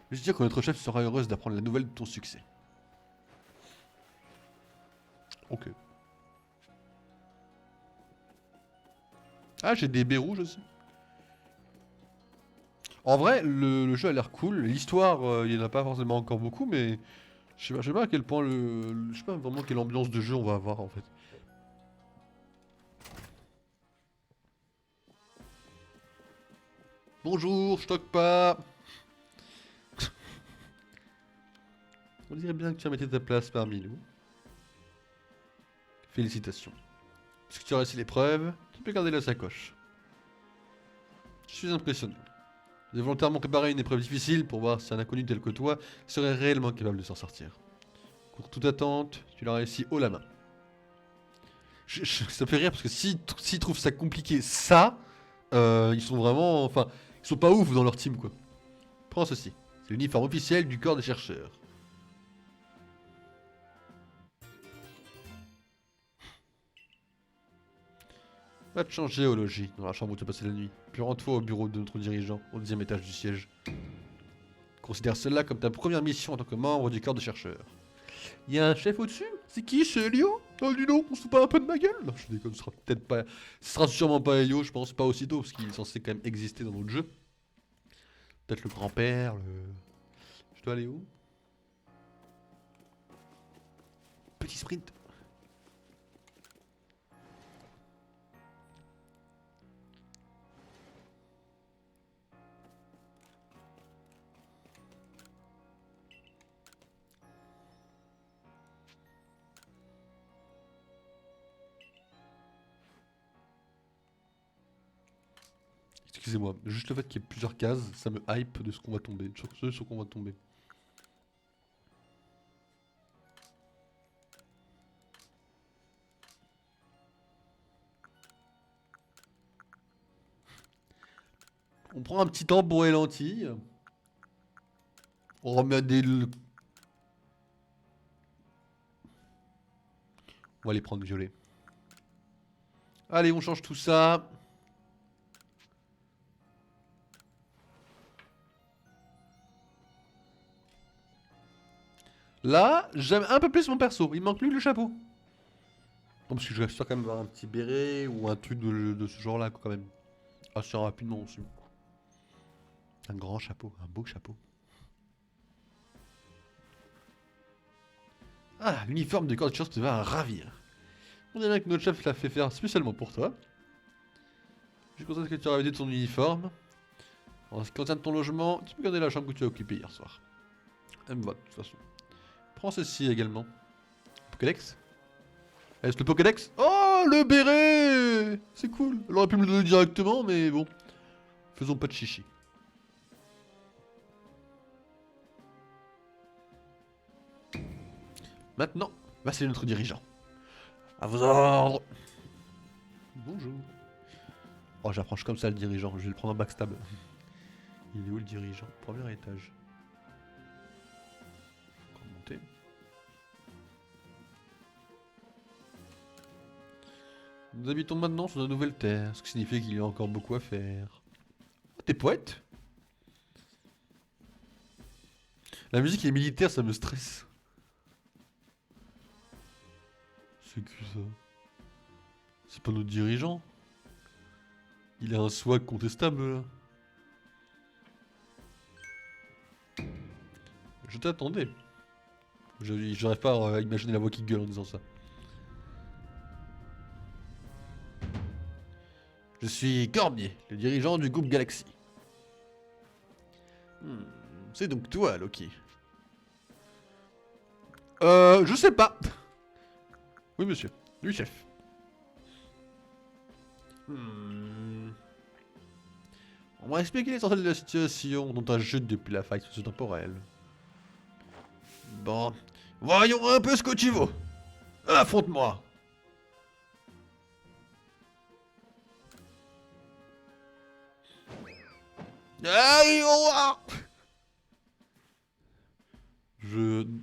Je veux dire que notre chef sera heureuse d'apprendre la nouvelle de ton succès. Ok. Ah, j'ai des baies rouges aussi. En vrai, le jeu a l'air cool. L'histoire, il n'y en a pas forcément encore beaucoup, mais je sais pas à quel point je sais pas vraiment quelle ambiance de jeu on va avoir en fait. Bonjour, je toque pas. On dirait bien que tu as mis ta place parmi nous. Félicitations. Puisque tu as réussi l'épreuve, tu peux garder la sacoche. Je suis impressionné. J'ai volontairement préparé une épreuve difficile pour voir si un inconnu tel que toi serait réellement capable de s'en sortir. Contre toute attente, tu l'as réussi haut la main. Ça me fait rire parce que s'ils trouvent ça compliqué, ça, ils sont vraiment... Enfin, ils sont pas ouf dans leur team, quoi. Prends ceci. C'est l'uniforme officiel du corps des chercheurs. Va te changer au logis, dans la chambre où tu as passé la nuit. Puis rends-toi au bureau de notre dirigeant, au 10e étage du siège. Considère cela comme ta première mission en tant que membre du corps de chercheurs. Y a un chef au-dessus? C'est qui, c'est Elio? Oh, dis donc, on se fout pas un peu de ma gueule? Non, je déconne, ce sera peut-être pas... Ce sera sûrement pas Elio, je pense, pas aussitôt, parce qu'il est censé quand même exister dans notre jeu. Peut-être le grand-père, le... Je dois aller où? Petit sprint. Excusez-moi, juste le fait qu'il y ait plusieurs cases, ça me hype de ce qu'on va tomber, sur ce sur qu'on va tomber. On prend un petit temps pour les lentilles. On remet des... On va les prendre violet. Allez, on change tout ça. Là, j'aime un peu plus mon perso. Il manque plus que le chapeau. Non, parce que je reste sûr quand même avoir un petit béret ou un truc de ce genre-là, quand même. Assez rapidement aussi. Un grand chapeau, un beau chapeau. Ah, l'uniforme de corps de chasse te va ravir. On dirait que notre chef l'a fait faire spécialement pour toi. Je constate que tu as révisé ton uniforme. En ce qui concerne ton logement, tu peux garder la chambre que tu as occupée hier soir. Elle me va de toute façon. Prends ceci également. Pokédex. Est-ce le Pokédex? Oh, le béret! C'est cool. Elle aurait pu me le donner directement, mais bon. Faisons pas de chichi. Maintenant, bah c'est notre dirigeant. À vos ordres. Bonjour. Oh, j'approche comme ça le dirigeant. Je vais le prendre en backstab. Il est où le dirigeant? Premier étage. Encore monter. Nous habitons maintenant sur de nouvelles terres, ce qui signifie qu'il y a encore beaucoup à faire. Oh, t'es poète? La musique est militaire, ça me stresse. C'est que ça. C'est pas notre dirigeant. Il a un swag contestable là. Je t'attendais. J'arrive pas à imaginer la voix qui gueule en disant ça. Je suis Cormier, le dirigeant du groupe Galaxy. C'est donc toi, Loki. Je sais pas. Oui, monsieur. Oui, chef. On m'a expliqué l'essentiel de la situation dont ajoute depuis la faille socio-temporelle. Bon, voyons un peu ce que tu vaux. Affronte-moi. Allez, au revoir.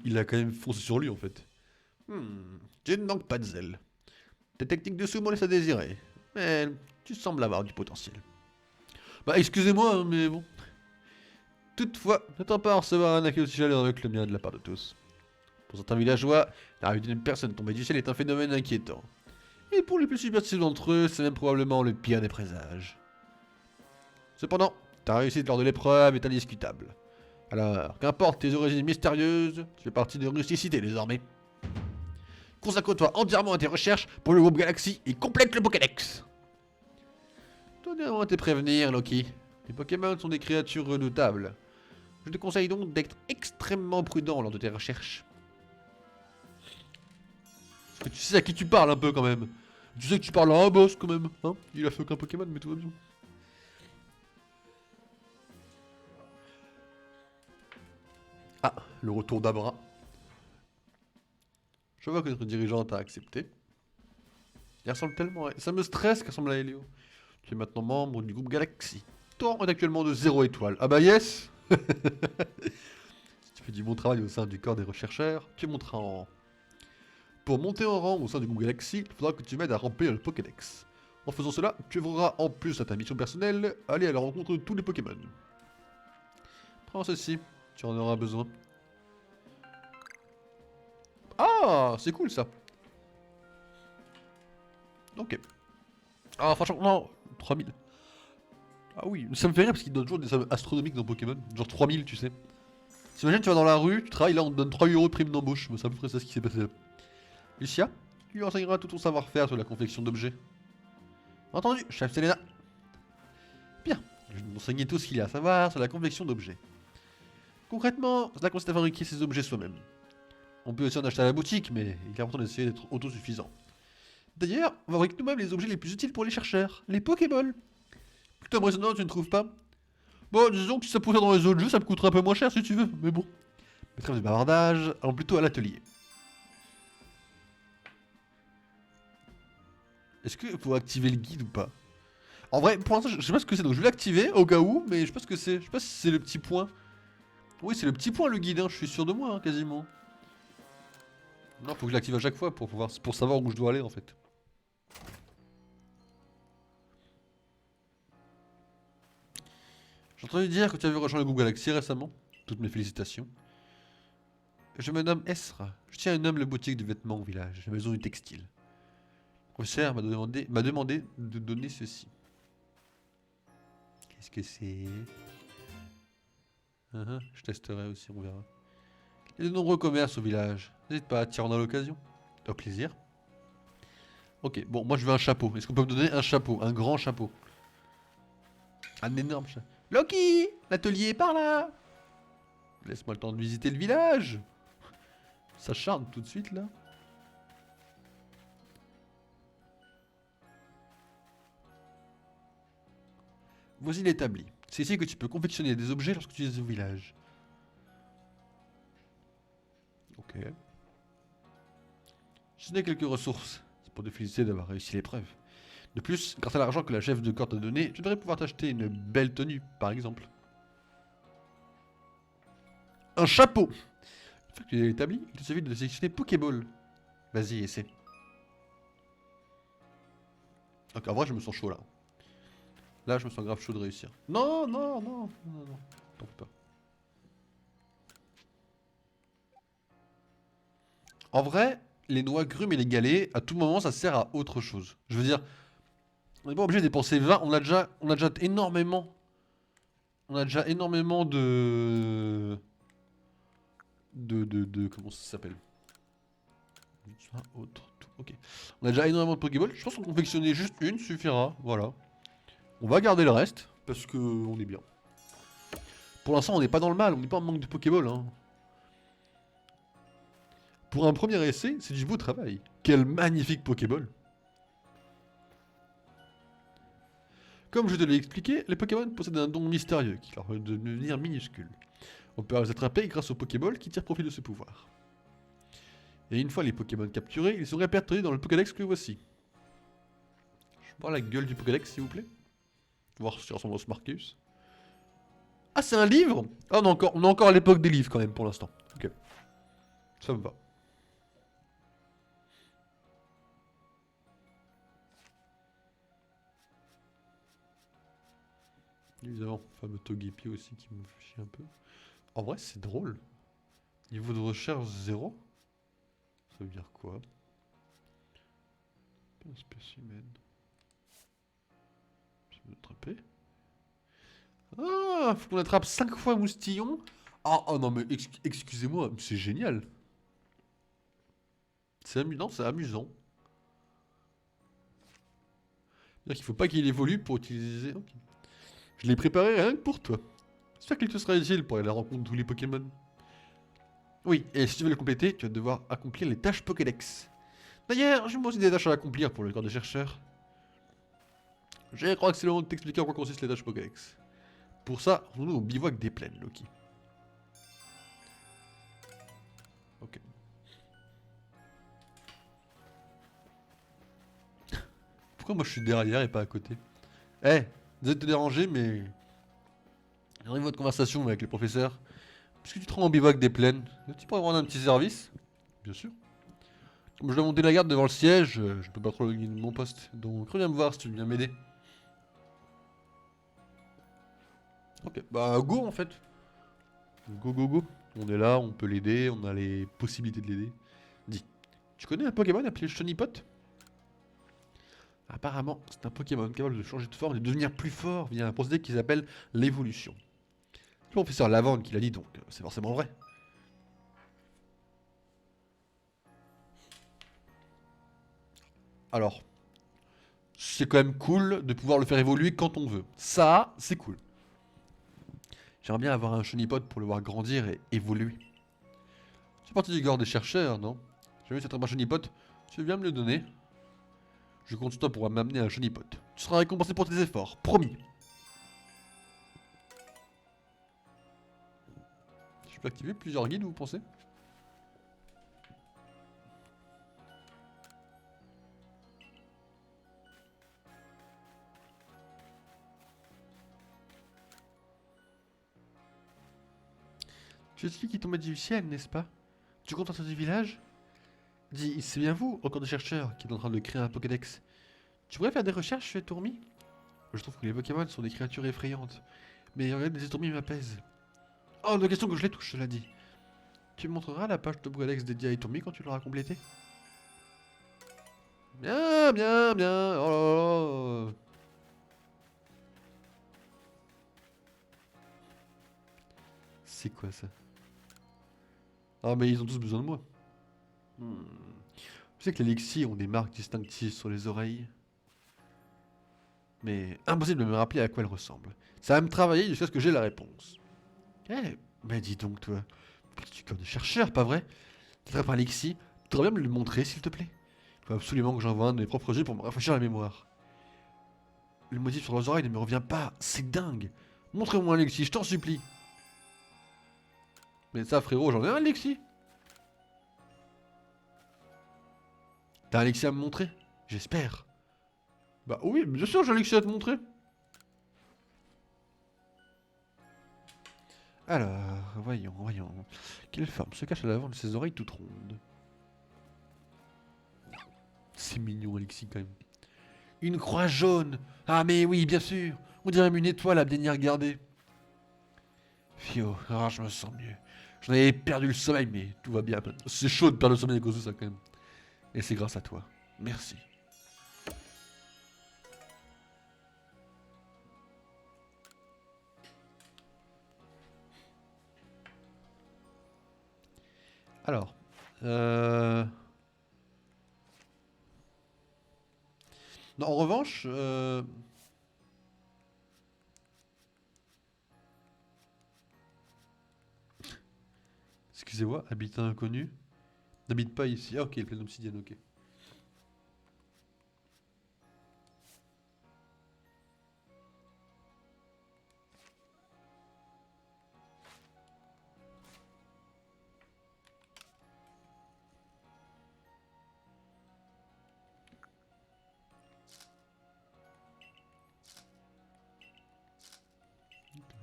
Il a quand même foncé sur lui en fait. Tu ne manques pas de zèle. Tes techniques de sumo laissent à désirer. Mais tu sembles avoir du potentiel. Bah excusez-moi, hein, mais bon. Toutefois, n'attends pas à recevoir un accueil aussi chaleureux que le mien de la part de tous. Pour certains villageois, l'arrivée d'une personne tombée du ciel est un phénomène inquiétant. Et pour les plus superstitieux d'entre eux, c'est même probablement le pire des présages. Cependant, ta réussite lors de l'épreuve est indiscutable. Alors, qu'importe tes origines mystérieuses, tu fais partie de rusticité désormais. Consacre-toi entièrement à tes recherches pour le groupe Galaxy et complète le Pokédex. Donne-moi à te prévenir, Loki. Les Pokémon sont des créatures redoutables. Je te conseille donc d'être extrêmement prudent lors de tes recherches. Parce que tu sais à qui tu parles un peu quand même. Tu sais que tu parles à un boss quand même. Hein, il a fait aucun Pokémon, mais tout va bien. Ah, le retour d'Abra. Je vois que notre dirigeante a accepté. Il ressemble tellement à... Ça me stresse qu'elle ressemble à Helio. Tu es maintenant membre du groupe Galaxy. Ton rang est actuellement de 0 étoile. Ah bah yes. Si tu fais du bon travail au sein du corps des rechercheurs, tu monteras en rang. Pour monter en rang au sein du groupe Galaxy, il faudra que tu m'aides à remplir le Pokédex. En faisant cela, tu verras en plus à ta mission personnelle aller à la rencontre de tous les Pokémon. Prends ceci, tu en auras besoin. Ah, c'est cool ça. Ok. Ah, franchement, non, 3000. Ah oui, ça me fait rire parce qu'il donne toujours des sommes astronomiques dans Pokémon. Genre 3000, tu sais. T'imagines, tu vas dans la rue, tu travailles là, on te donne 3 € de prime d'embauche. C'est à peu près ça ce qui s'est passé là. Lucia, tu lui enseigneras tout ton savoir-faire sur la confection d'objets. Entendu, chef Selena. Bien, je vais vous enseigner tout ce qu'il y a à savoir sur la confection d'objets. Concrètement, cela consiste à fabriquer ces objets soi-même. On peut aussi en acheter à la boutique, mais il est important d'essayer d'être autosuffisant. D'ailleurs, on fabrique nous-mêmes les objets les plus utiles pour les chercheurs, les Pokéballs. Plutôt impressionnant, tu ne trouves pas? Bon, disons que si ça pouvait dans les autres jeux, ça me coûterait un peu moins cher si tu veux, mais bon. Mais trêve de bavardage, allons plutôt à l'atelier. Est-ce qu'il faut activer le guide ou pas? En vrai, pour l'instant, je sais pas ce que c'est, donc je vais l'activer au cas où, mais je sais pas ce que c'est. Je sais pas si c'est le petit point. Oui, c'est le petit point le guide, hein, je suis sûr de moi, hein, quasiment. Non, faut que je l'active à chaque fois pour savoir où je dois aller en fait. J'ai entendu dire que tu avais rejoint le Google Galaxy récemment. Toutes mes félicitations. Je me nomme Esra. Je tiens une humble boutique de vêtements au village, la maison du textile. Le professeur m'a demandé de donner ceci. Qu'est-ce que c'est? Je testerai aussi, on verra. Il y a de nombreux commerces au village. N'hésite pas à t'y rendre à l'occasion. Au plaisir. Ok, bon, moi je veux un chapeau. Est-ce qu'on peut me donner un chapeau? Un grand chapeau? Un énorme chapeau. Loki! L'atelier est par là! Laisse-moi le temps de visiter le village! Ça charme tout de suite là. Voici l'établi. C'est ici que tu peux confectionner des objets lorsque tu es au village. Ok. Je n'ai quelques ressources. C'est pour te féliciter d'avoir réussi l'épreuve. De plus, grâce à l'argent que la chef de corps t'a donné, tu devrais pouvoir t'acheter une belle tenue, par exemple. Un chapeau! Une fois que tu l'as établi, il te suffit de sélectionner Pokéball. Vas-y, essaie. Ok, en vrai, je me sens chaud là. Là, je me sens grave chaud de réussir. Non, non, non, non, non. T'en fais pas. En vrai, les noix grumes et les galets, à tout moment, ça sert à autre chose. Je veux dire, on n'est pas obligé de dépenser 20, on a déjà énormément. On a déjà énormément comment ça s'appelle? Ça, autre, tout, ok. On a déjà énormément de Pokéballs. Je pense qu'on confectionner juste une suffira. Voilà. On va garder le reste parce que on est bien. Pour l'instant, on n'est pas dans le mal. On n'est pas en manque de Pokéballs. Hein. Pour un premier essai, c'est du beau travail. Quel magnifique Pokéball. Comme je te l'ai expliqué, les Pokémon possèdent un don mystérieux qui leur permet de devenir minuscules. On peut les attraper grâce aux Pokéball qui tirent profit de ce pouvoir. Et une fois les Pokémon capturés, ils sont répertoriés dans le Pokédex que voici. Je peux voir la gueule du Pokédex s'il vous plaît? Voir si ça ressemble au Smarcus. Ah, c'est un livre? Ah, on est encore à l'époque des livres quand même pour l'instant. Ok. Ça me va. Évidemment, fameux Togepi aussi qui me fait chier un peu. En vrai, c'est drôle. Niveau de recherche 0. Ça veut dire quoi? Pas une espèce humaine. Je vais l'attraper. Ah, faut qu'on attrape 5 fois un moustillon. Ah, oh non, mais excusez-moi, c'est génial. C'est amusant, c'est amusant. C'est-à-dire qu'il faut pas qu'il évolue pour utiliser. Ok. Je l'ai préparé rien que pour toi. J'espère qu'il te sera utile pour aller à la rencontre de tous les Pokémon. Oui, et si tu veux le compléter, tu vas devoir accomplir les tâches Pokédex. D'ailleurs, j'ai moi aussi des tâches à accomplir pour le corps des chercheurs. Je crois que c'est le moment de t'expliquer en quoi consistent les tâches Pokédex. Pour ça, rendons-nous au bivouac des plaines, Loki. Ok. Pourquoi moi je suis derrière et pas à côté? Eh, désolé de te déranger, mais... J'arrive votre conversation avec les professeurs. Puisque tu te rends au bivouac des plaines, tu pourrais rendre un petit service? Bien sûr. Comme je dois monter la garde devant le siège, je peux pas trop loguer de mon poste. Donc reviens me voir si tu veux bien m'aider. Ok, bah go en fait. Go go go. On est là, on peut l'aider, on a les possibilités de l'aider. Dis, tu connais un Pokémon appelé Chonipot? Apparemment, c'est un Pokémon capable de changer de forme et de devenir plus fort via un procédé qu'ils appellent l'évolution. C'est le professeur Lavande qui l'a dit, donc c'est forcément vrai. Alors, c'est quand même cool de pouvoir le faire évoluer quand on veut. Ça, c'est cool. J'aimerais bien avoir un Chonipot pour le voir grandir et évoluer. C'est parti du corps des chercheurs, non? J'ai vu cette un Chonipot, tu veux bien me le donner? Je compte sur toi pour m'amener un Chonipot. Tu seras récompensé pour tes efforts, promis. Je peux activer plusieurs guides, vous pensez? Tu es celui qui est tombé du ciel, n'est-ce pas? Tu comptes sortir du village? Dis, c'est bien vous, encore des chercheurs, qui est en train de créer un Pokédex. Tu pourrais faire des recherches, Tourmi? Je trouve que les Pokémon sont des créatures effrayantes. Mais regarde, des Tourmi m'apaisent. Oh, de question que je les touche, cela dit. Tu me montreras la page de Pokédex dédiée à Tourmi quand tu l'auras complétée? Bien, bien, bien. Oh là là. C'est quoi ça? Ah, mais ils ont tous besoin de moi. Hmm. Tu sais que les Lexi ont des marques distinctives sur les oreilles. Mais impossible de me rappeler à quoi elles ressemblent. Ça va me travailler jusqu'à ce que j'ai la réponse. Eh, mais dis donc, toi. Tu es comme des chercheurs, pas vrai? Tu attrapes un Lexi. Tu devrais bien me le montrer, s'il te plaît. Il faut absolument que j'envoie un de mes propres jeux pour me rafraîchir la mémoire. Le motif sur leurs oreilles ne me revient pas. C'est dingue. Montre-moi un Lexi, je t'en supplie. Mais ça, frérot, j'en ai un Lexi. T'as un Lexi à me montrer? J'espère. Bah oui, bien sûr, j'ai un Lexi à te montrer. Alors, voyons, voyons. Quelle forme se cache à l'avant de ses oreilles toutes rondes? C'est mignon, Alexis, quand même. Une croix jaune. Ah, mais oui, bien sûr. On dirait une étoile à bien y regarder. Fio, ah, je me sens mieux. J'en avais perdu le sommeil, mais tout va bien maintenant. C'est chaud de perdre le sommeil à cause de ça, quand même. Et c'est grâce à toi. Merci. Alors, non, en revanche, excusez-moi, habitat inconnu. N'habite pas ici. Ah, ok, il est plein d'obsidienne, ok.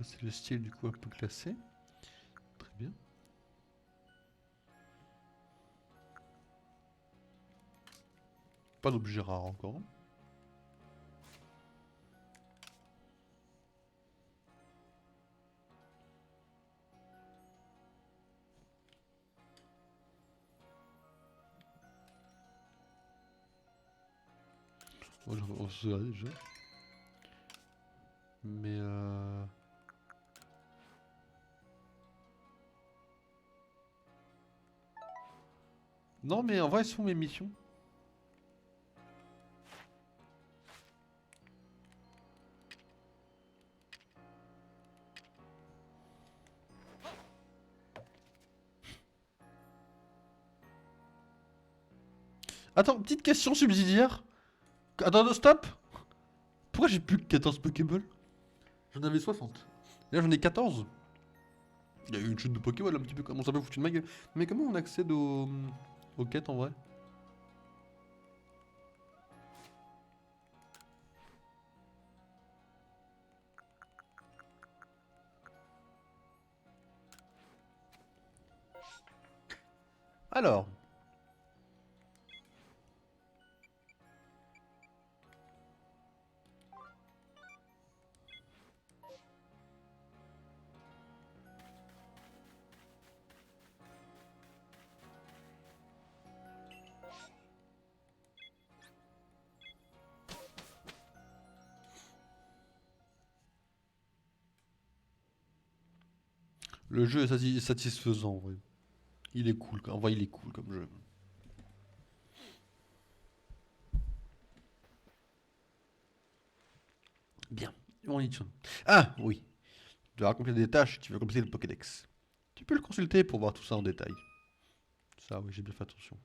C'est le style du coup un peu classé. Très bien. Pas d'objet rare encore. On se regarde déjà. Mais non, mais en vrai, elles sont mes missions. Attends, petite question subsidiaire. Attends, stop. Pourquoi j'ai plus que 14 Pokéballs? J'en avais 60. Là, j'en ai 14. Il y a eu une chute de Pokéball un petit peu comme on s'en peut foutu de ma gueule. Mais comment on accède aux quêtes en vrai? Alors, le jeu est satisfaisant en vrai. Il est cool, en vrai, il est cool comme jeu. Bien, on y tient. Ah, oui. Tu dois accomplir des tâches, tu veux compléter le Pokédex. Tu peux le consulter pour voir tout ça en détail. Ça, oui, j'ai bien fait attention.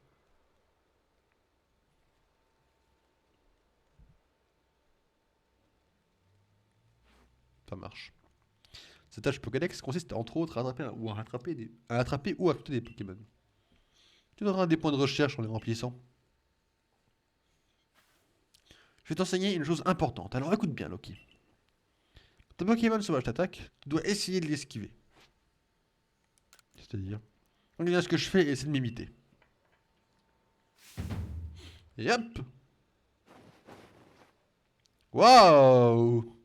Ça marche. Cette tâche Pokédex consiste entre autres à attraper ou à attraper ou à capturer des Pokémon. Tu donneras des points de recherche en les remplissant. Je vais t'enseigner une chose importante, alors écoute bien, Loki. Quand ton Pokémon sauvage t'attaque, tu dois essayer de l'esquiver. C'est-à-dire, regarde ce que je fais et essaie de m'imiter. Et hop. Waouh.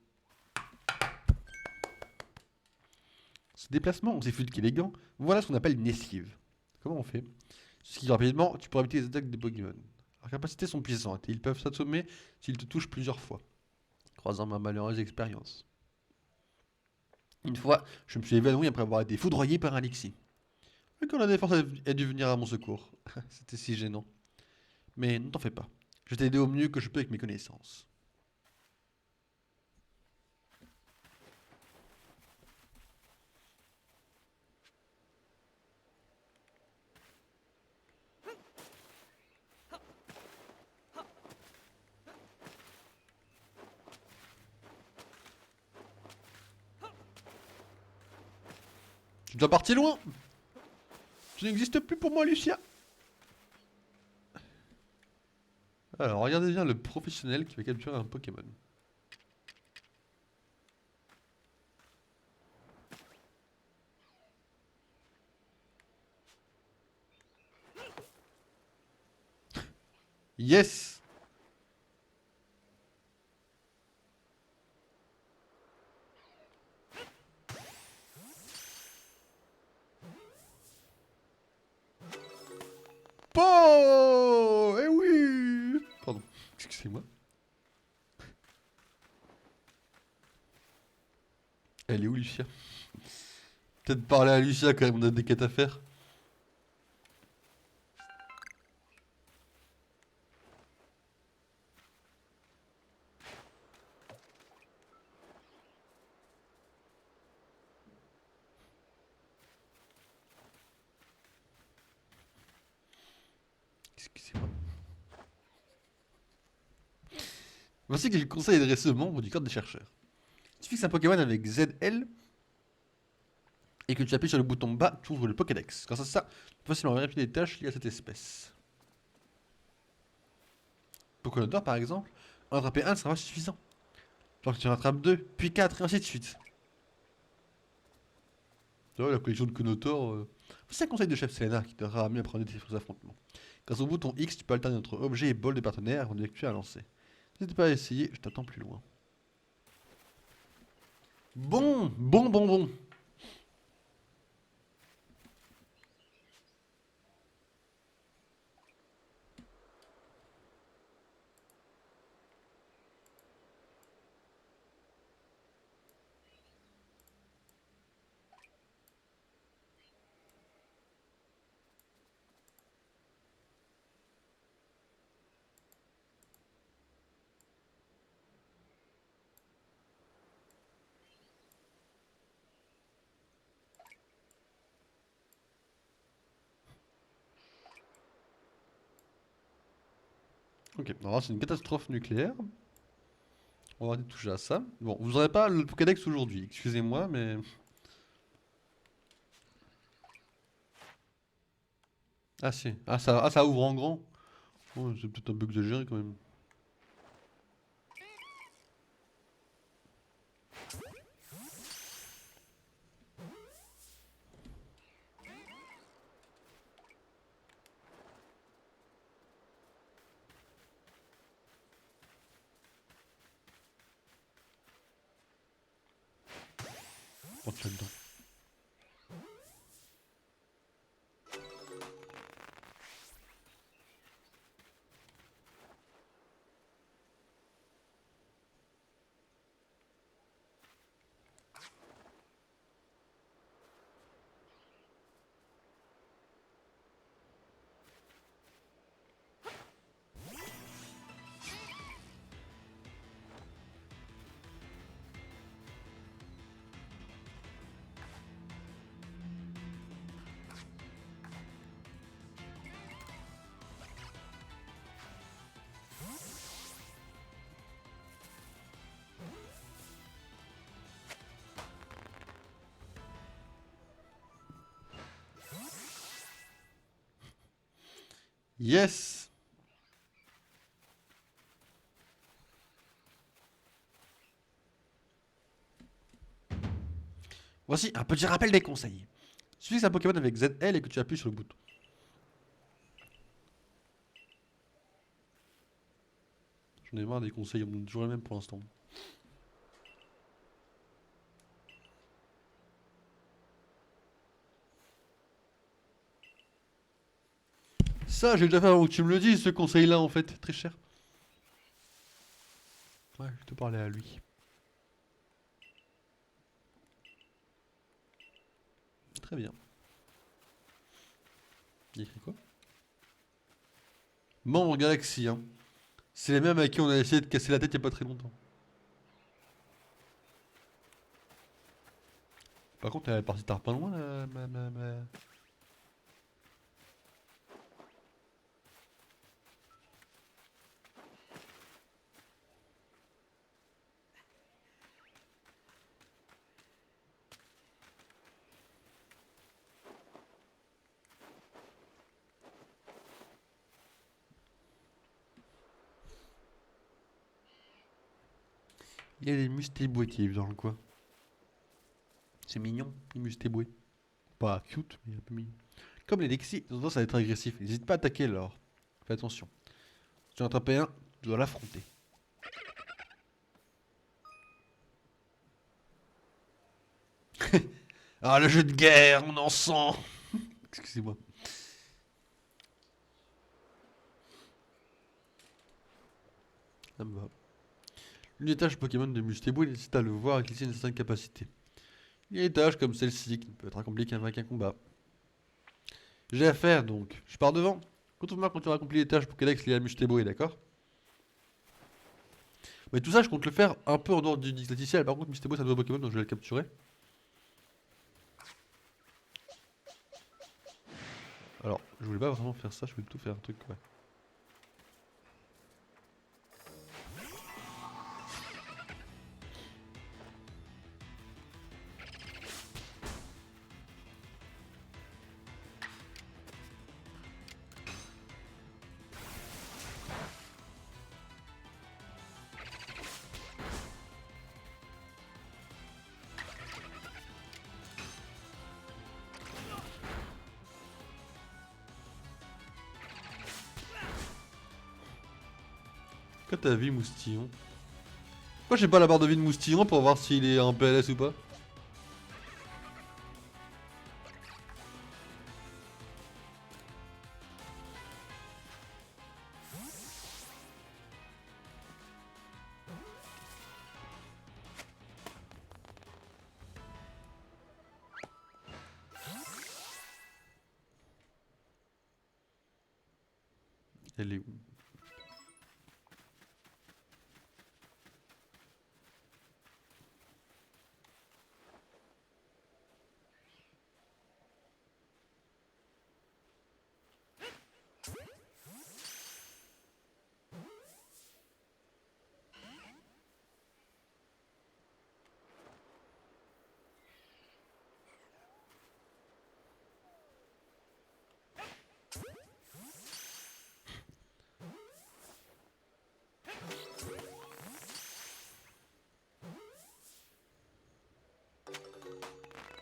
Ce déplacement aussi fluide qu'élégant, voilà ce qu'on appelle une esquive. Comment on fait? Esquive rapidement, tu pourras éviter les attaques des Pokémon. Leurs capacités sont puissantes et ils peuvent s'assommer s'ils te touchent plusieurs fois, croisant ma malheureuse expérience. Une fois, je me suis évanoui après avoir été foudroyé par un Lixie. Et quand la défense a dû venir à mon secours. C'était si gênant. Mais ne t'en fais pas. Je vais t'aider au mieux que je peux avec mes connaissances. Tu dois partir loin. Tu n'existes plus pour moi, Lucia. Alors, regardez bien le professionnel qui va capturer un Pokémon. Yes! Oh! Eh oui! Pardon, excusez-moi. Elle est où, Lucia? Peut-être parler à Lucia quand même, on a des quêtes à faire. Excusez-moi. Voici quelques conseils adressés aux membres du corps des chercheurs. Tu fixes un Pokémon avec ZL et que tu appuies sur le bouton bas, tu ouvres le Pokédex. Grâce à ça, tu peux facilement vérifier des tâches liées à cette espèce. Pokémon d'or par exemple, en attraper un sera pas suffisant. Genre que tu en attrapes deux, puis quatre, et ainsi de suite. Tu vois, la collection de Konotor. Voici un conseil de chef Selena qui t'aidera à mieux apprendre tes affrontements. Grâce au bouton X, tu peux alterner entre objet et bol de partenaire avant d'effectuer un lancer. N'hésite pas à essayer, je t'attends plus loin. Bon. Ok, alors c'est une catastrophe nucléaire. On va toucher à ça. Bon, vous n'aurez pas le Pokédex aujourd'hui, excusez-moi, mais... Ah si, ça ouvre en grand. Oh, c'est peut-être un peu exagéré quand même. Rentre là-dedans. Yes! Voici un petit rappel des conseils. Si tu fixes un Pokémon avec ZL et que tu appuies sur le bouton. J'en ai marre des conseils, on me donne toujours les mêmes pour l'instant. Ça, j'ai déjà fait avant que tu me le dises, ce conseil-là, en fait, très cher. Ouais, je te parlais à lui. Très bien. Il écrit quoi? Membre Galaxy, hein. C'est les mêmes à qui on a essayé de casser la tête il y a pas très longtemps. Par contre, elle est partie tard pas loin, là, Il y a des mustéboués qui vivent dans le coin. C'est mignon, les mustéboués. Pas cute, mais un peu mignon. Comme les Lexi, ils ont tendance à être agressifs. N'hésite pas à attaquer alors. Fais attention. Si tu en attrapes un, tu dois l'affronter. Ah, le jeu de guerre, on en sent. Excusez-moi. Ça me va. Une des tâches Pokémon de Mustébou nécessite à le voir et utiliser une certaine capacité. Il y a des tâches comme celle-ci qui ne peut être accomplies qu'avec un combat. J'ai à faire donc. Je pars devant. Retrouve-moi quand tu auras accompli les tâches Pokédex liées à Mustébou, d'accord? Mais tout ça, je compte le faire un peu en dehors du Dixlaticiel. Par contre, Mustébou, c'est un nouveau Pokémon, donc je vais le capturer. Alors, je voulais pas vraiment faire ça, je voulais plutôt faire un truc, ouais. Quand t'as vu Moustillon? Pourquoi j'ai pas la barre de vie de Moustillon pour voir s'il est en PLS ou pas? Elle est où?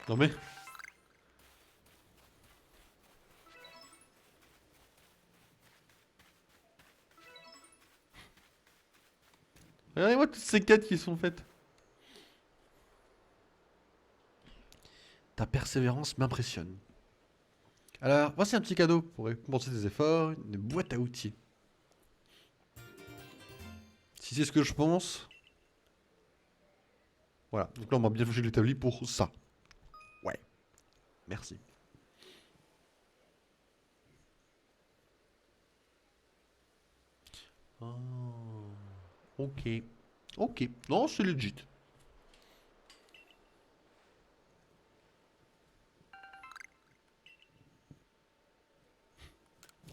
Non mais... Regardez-moi toutes ces quêtes qui sont faites. Ta persévérance m'impressionne. Alors, voici un petit cadeau pour récompenser tes efforts, une boîte à outils. Si c'est ce que je pense... Voilà, donc là on m'a bien foutu l'établi pour ça. Ouais, merci. Oh, ok. Ok, non, c'est legit.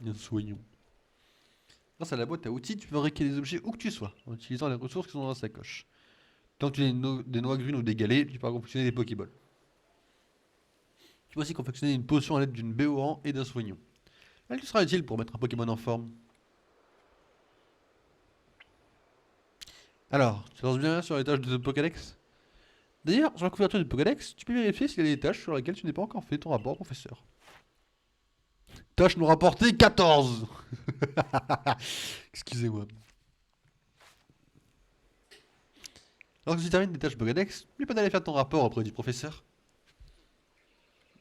Bien soignons. Grâce à la boîte à outils, tu peux récupérer des objets où que tu sois, en utilisant les ressources qui sont dans la sacoche. Tant que tu as des noix grunes ou des galets, tu peux confectionner des Pokéballs. Tu peux aussi confectionner une potion à l'aide d'une Béoran et d'un soignon. Elle te sera utile pour mettre un Pokémon en forme. Alors, tu lances bien sur les tâches de Pokédex? D'ailleurs, sur la couverture du Pokédex, tu peux vérifier s'il y a des tâches sur lesquelles tu n'as pas encore fait ton rapport, professeur. Tâche nous rapportée 14. Excusez-moi. Alors que tu termines des tâches Pokédex, n'oublie pas d'aller faire ton rapport auprès du professeur.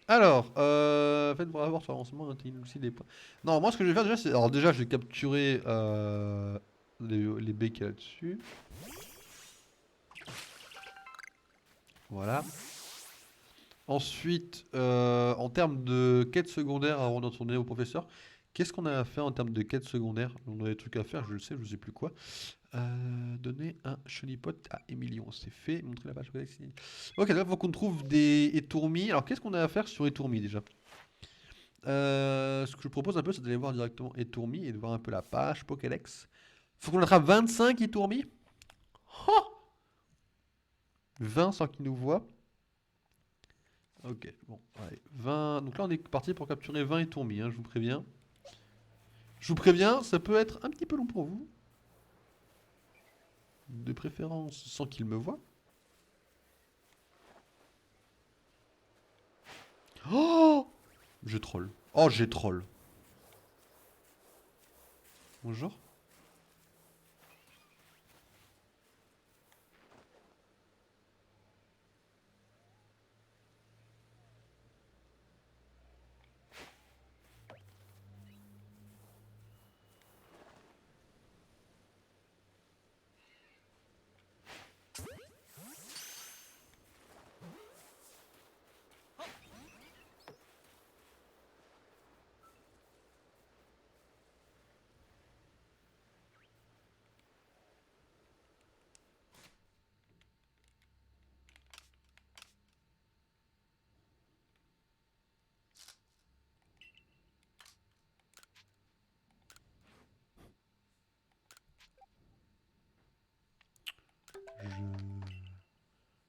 Alors, faites pour avoir sur l'avancement aussi des points. Non, moi ce que je vais faire déjà, c'est. Alors, déjà, je vais capturer les baies qu'il y a là-dessus. Voilà. Ensuite, en termes de quête secondaire, avant d'en tourner au professeur, qu'est-ce qu'on a à faire en termes de quête secondaire? On a des trucs à faire, je le sais, je sais plus quoi. Donner un chenipot à Emilion, c'est fait. Montrer la page. Ok, là, il faut qu'on trouve des étourmis. Alors, qu'est-ce qu'on a à faire sur étourmis déjà? Ce que je propose un peu, c'est d'aller voir directement étourmis et de voir un peu la page Pokédex. Faut qu'on attrape 25 étourmis. Oh, 20 sans qu'ils nous voient. Ok, bon, allez, 20. Donc là, on est parti pour capturer 20 étourmis, hein, je vous préviens. Je vous préviens, ça peut être un petit peu long pour vous. De préférence sans qu'il me voie. Oh! Je troll. Oh, j'ai troll. Bonjour.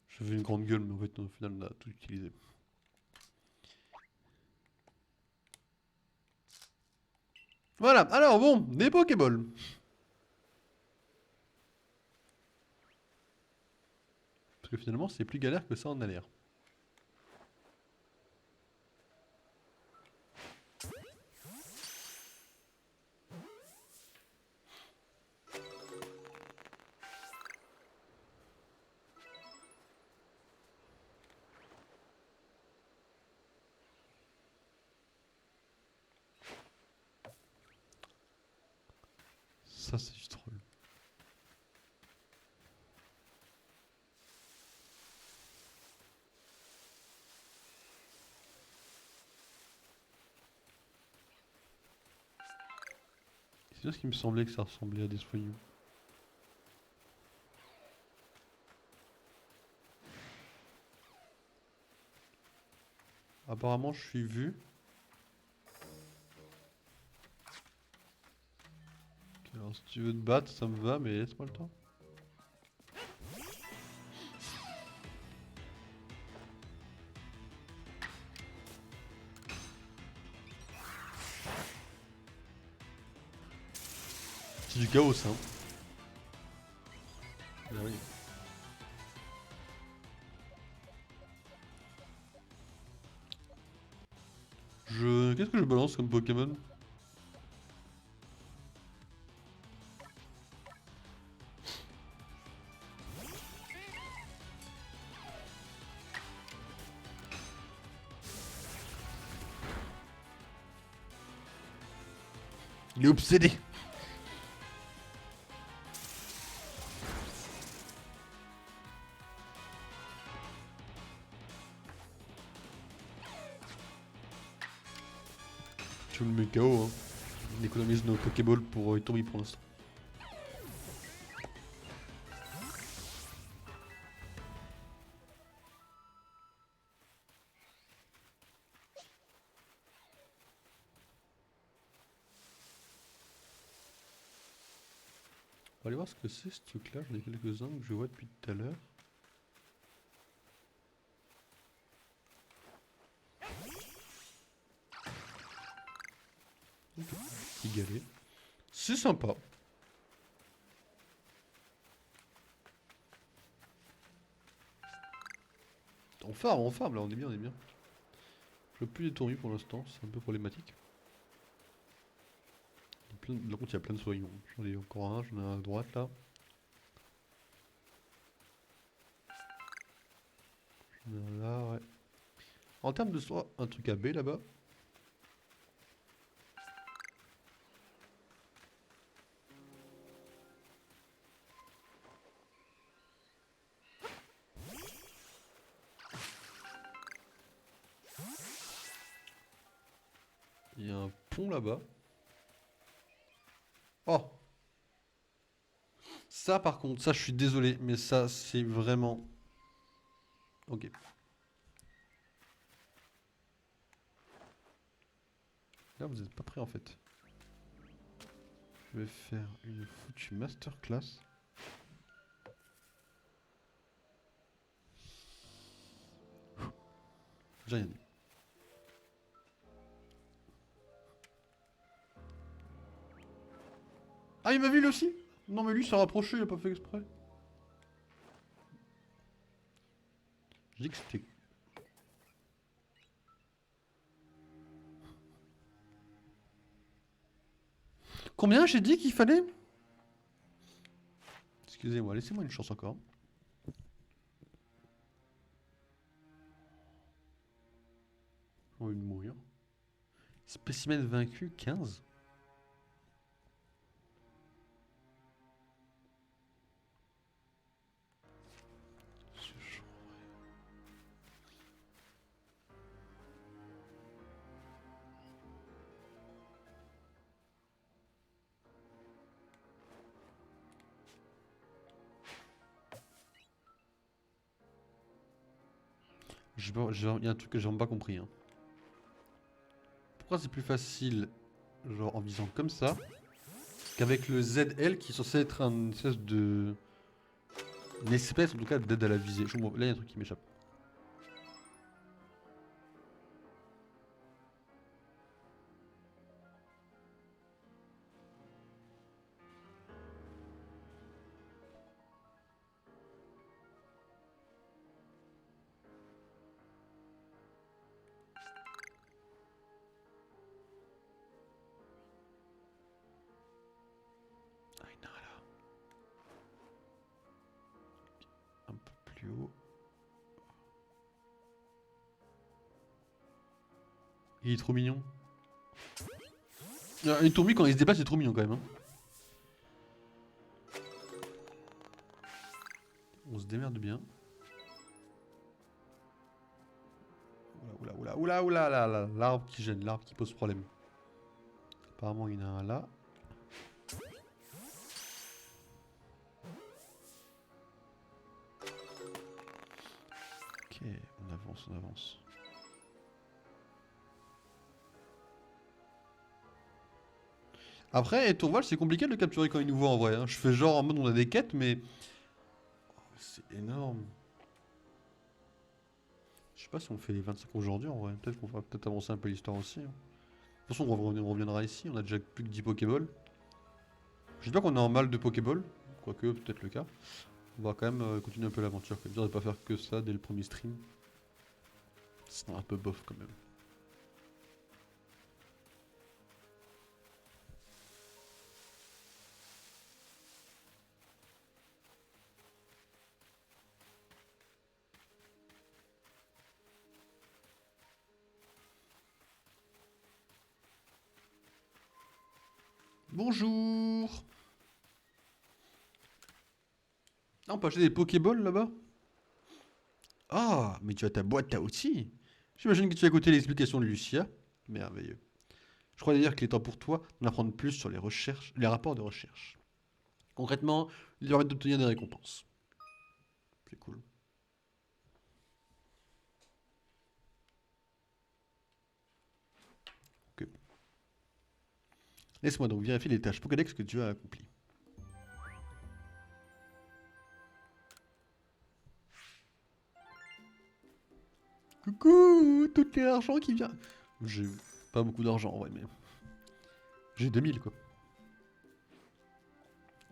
Je fais une grande gueule, mais en fait, au final, on a tout utilisé. Voilà, alors bon, des Pokéballs. Parce que finalement, c'est plus galère que ça en a l'air. Ça, c'est du troll. C'est juste qu'il me semblait que ça ressemblait à des soyeux. Apparemment, je suis vu. Ok, alors, si tu veux te battre, ça me va, mais laisse-moi le temps. C'est du chaos, ça. Hein. Ah oui. Qu'est-ce que je balance comme Pokémon? Il est obsédé. Je le mets KO, hein. On économise nos Pokéballs pour Itomi pour l'instant. On va aller voir ce que c'est ce truc là, j'en ai quelques-uns que je vois depuis tout à l'heure. Petit galet. C'est sympa. On farm là, on est bien, on est bien. Je veux plus les tournis pour l'instant, c'est un peu problématique. Par contre, il y a plein de soignons. J'en ai encore un, j'en ai un à droite là. J'en ai un là, ouais. En termes de soins, un truc à B là-bas. Il y a un pont là-bas. Oh! Ça par contre, ça je suis désolé, mais ça c'est vraiment... Ok. Là vous êtes pas prêts en fait. Je vais faire une foutue masterclass. J'ai rien dit. Ah il m'a vu lui aussi? Non mais lui s'est rapproché, il a pas fait exprès. Je dis que c'était... Combien j'ai dit qu'il fallait? Excusez-moi, laissez-moi une chance encore. J'ai envie de mourir. Spécimen vaincu, 15. Il y a un truc que j'ai vraiment pas compris. Hein. Pourquoi c'est plus facile, genre en visant comme ça, qu'avec le ZL qui est censé être une espèce de... Une espèce en tout cas d'aide à la visée. Là il y a un truc qui m'échappe. Ah, il y en a un là. Un peu plus haut. Il est trop mignon. Une tourmi quand il se déplace c'est trop mignon quand même. Hein. On se démerde bien. Oula là, l'arbre qui gêne, l'arbre qui pose problème. Apparemment il y en a un là. Ok, on avance, on avance. Après, Tourval, c'est compliqué de le capturer quand il nous voit en vrai. Hein. Je fais genre en mode on a des quêtes, mais... Oh, c'est énorme. Je sais pas si on fait les 25 aujourd'hui en vrai. Peut-être qu'on va peut-être avancer un peu l'histoire aussi. Hein. De toute façon, on reviendra ici. On a déjà plus que 10 Pokéballs. Je dis pas qu'on est en mal de Pokéball. Quoique, peut-être le cas. On va quand même continuer un peu l'aventure. Comme dire de pas faire que ça dès le premier stream. C'est un peu bof quand même. Bonjour. Ah, on peut acheter des Pokéballs là-bas? Ah, mais tu as ta boîte à outils. J'imagine que tu as écouté l'explication de Lucia. Merveilleux. Je crois d'ailleurs qu'il est temps pour toi d'en apprendre plus sur les recherches, les rapports de recherche. Concrètement, ils permettent d'obtenir des récompenses. C'est cool. Ok. Laisse-moi donc vérifier les tâches Pokédex que tu as accomplies. Coucou, tout l'argent qui vient. J'ai pas beaucoup d'argent en vrai, mais... J'ai 2000 quoi.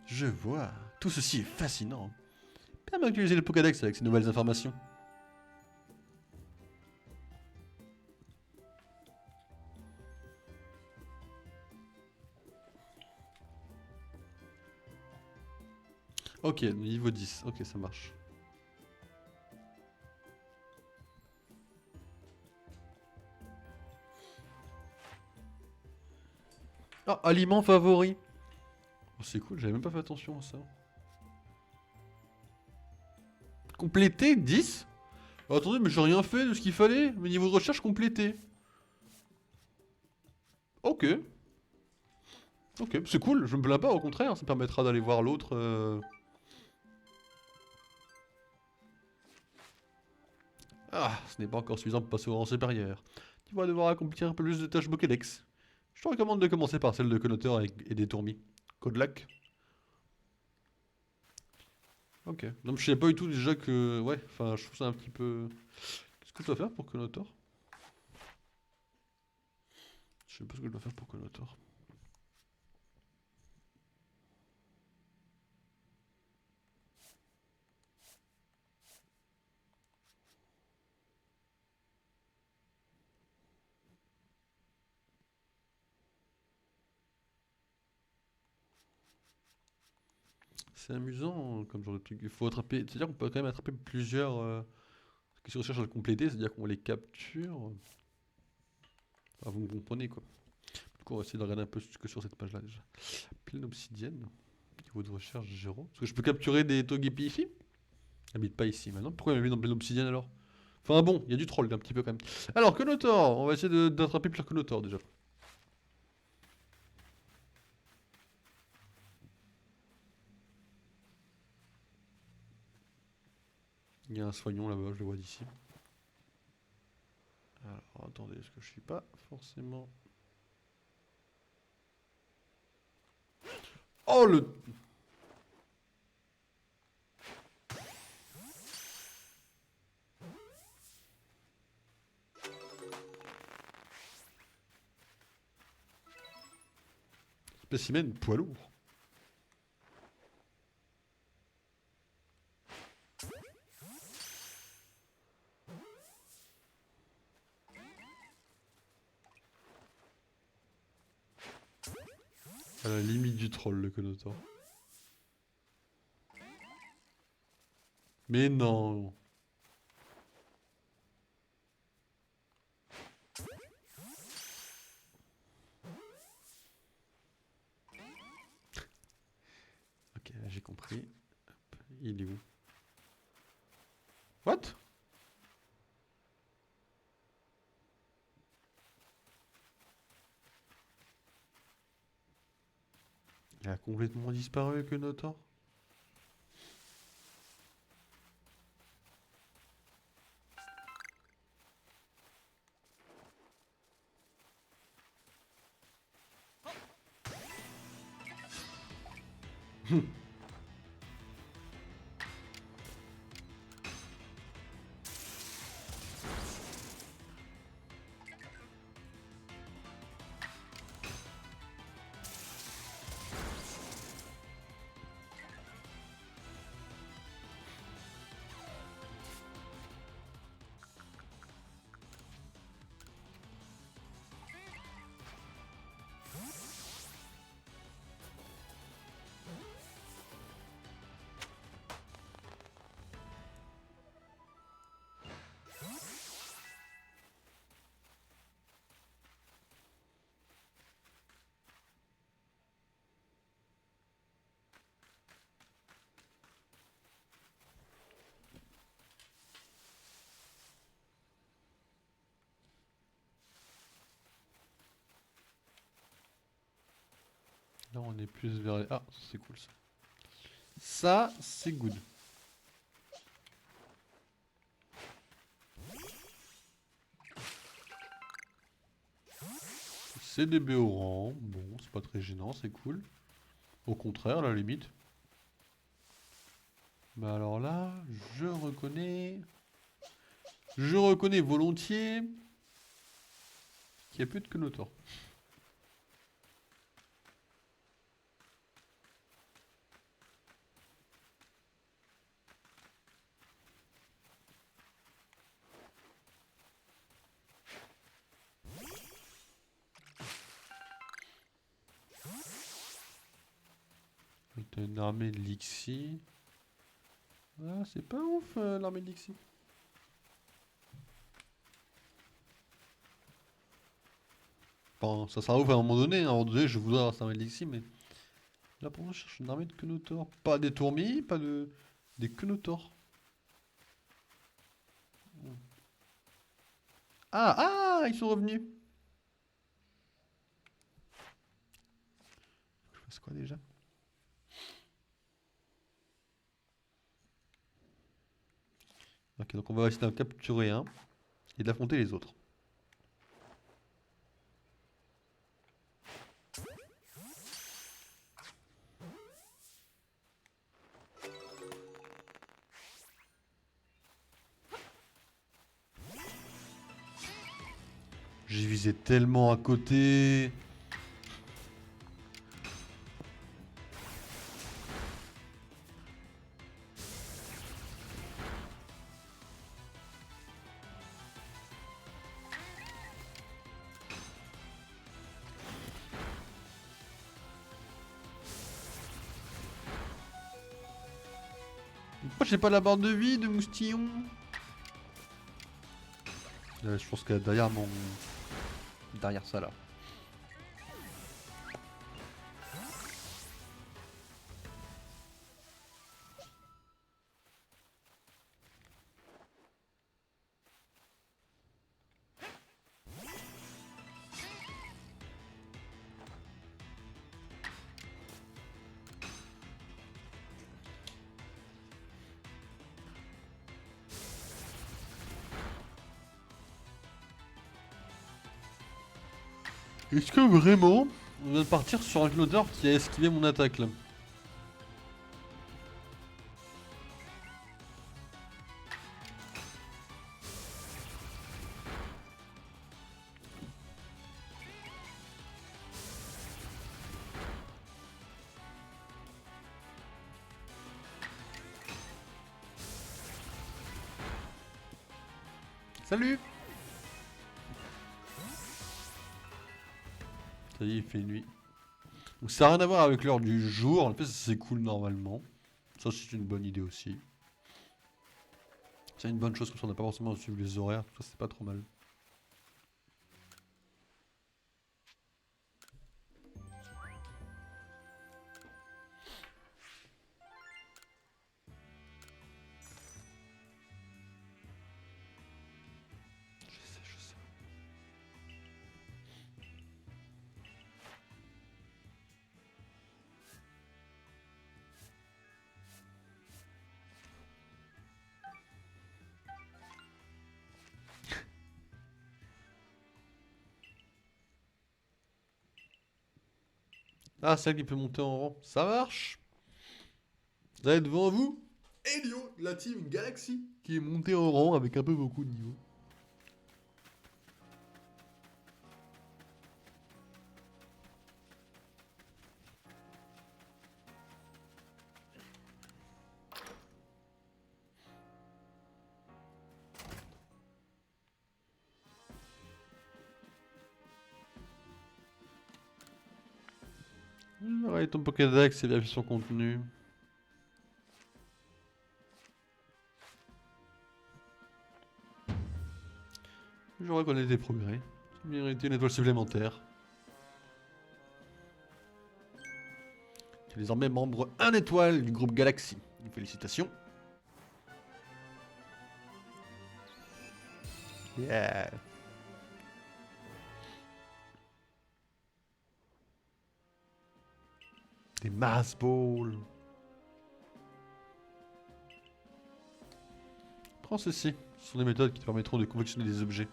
Je vois. Tout ceci est fascinant. Permet d'utiliser le Pokédex avec ces nouvelles informations. Ok, niveau 10. Ok, ça marche. Ah, aliment favori. Oh, c'est cool, j'avais même pas fait attention à ça. Complété 10. Oh, attendez, mais j'ai rien fait de ce qu'il fallait. Mais niveau de recherche complété. Ok. Ok, c'est cool, je me plains pas, au contraire, ça permettra d'aller voir l'autre. Ah, ce n'est pas encore suffisant pour passer au rang supérieur. Tu vas devoir accomplir un peu plus de tâches Pokédex. Je te recommande de commencer par celle de Connoteur et des Tourmis. Codelac. Ok. Donc je sais pas du tout déjà que... Ouais, enfin je trouve ça un petit peu... Qu'est-ce que je dois faire pour Connotor? Je sais pas ce que je dois faire pour Connotor. C'est amusant comme genre de truc. Il faut attraper. C'est-à-dire qu'on peut quand même attraper plusieurs. Qui se recherchent à le compléter, c'est-à-dire qu'on les capture. Enfin, vous me comprenez quoi. Du coup, on va essayer de regarder un peu ce que sur cette page-là déjà. Pleine obsidienne. Niveau de recherche 0. Est-ce que je peux capturer des Togepi ici? Habite pas ici maintenant. Pourquoi il m'a mis dans pleine obsidienne alors? Enfin bon, il y a du troll un petit peu quand même. Alors, Konotor, on va essayer d'attraper Pierre Konotor déjà. Il y a un soignon là-bas, je le vois d'ici. Alors, attendez, est-ce que je suis pas forcément... Oh le... Spécimen poids lourd. À la limite du troll, le Konotor. Mais non. Ok, j'ai compris. Hop, il est où? What? Il a complètement disparu, Konotor. Là, on est plus vers les... Ah, c'est cool ça. Ça, c'est good. C'est des Béorans. Bon, c'est pas très gênant, c'est cool. Au contraire, à la limite. Bah alors là, je reconnais... Je reconnais volontiers qu'il n'y a plus de Konotor. T'as une armée de Lixie. Ah, c'est pas ouf l'armée de Lixie. Enfin, ça sera ouf à un moment donné. À un moment donné, je voudrais avoir cette armée de Lixie, mais... Là, pour moi, je cherche une armée de Konotor. Pas des Tourmis, pas de... Des Konotor. Ah, ah, ils sont revenus. Je fasse quoi déjà? Ok, donc on va essayer d'en capturer un et d'affronter les autres. J'ai visé tellement à côté. Pourquoi j'ai pas la barre de vie de moustillon? Je pense qu'elle est derrière mon... Derrière ça là. Est-ce que vraiment on vient de partir sur un clodeur qui a esquivé mon attaque là? Salut! Ça y est, il fait nuit. Donc ça n'a rien à voir avec l'heure du jour, en fait c'est cool normalement. Ça c'est une bonne idée aussi. C'est une bonne chose comme ça, on n'a pas forcément à suivre les horaires, tout ça c'est pas trop mal. Je sais. Ah, c'est elle qui peut monter en rang. Ça marche. Vous avez devant vous Elio, la team Galaxy, qui est montée en rang avec un peu beaucoup de niveaux. Ouais, ton Pokédex et vérifie son contenu. Je reconnais tes progrès. Tu mérites une étoile supplémentaire. Tu es désormais membre 1 étoile du groupe Galaxy. Félicitations. Yeah. Des Mass Balls. Prends ceci. Ce sont des méthodes qui te permettront de confectionner des objets.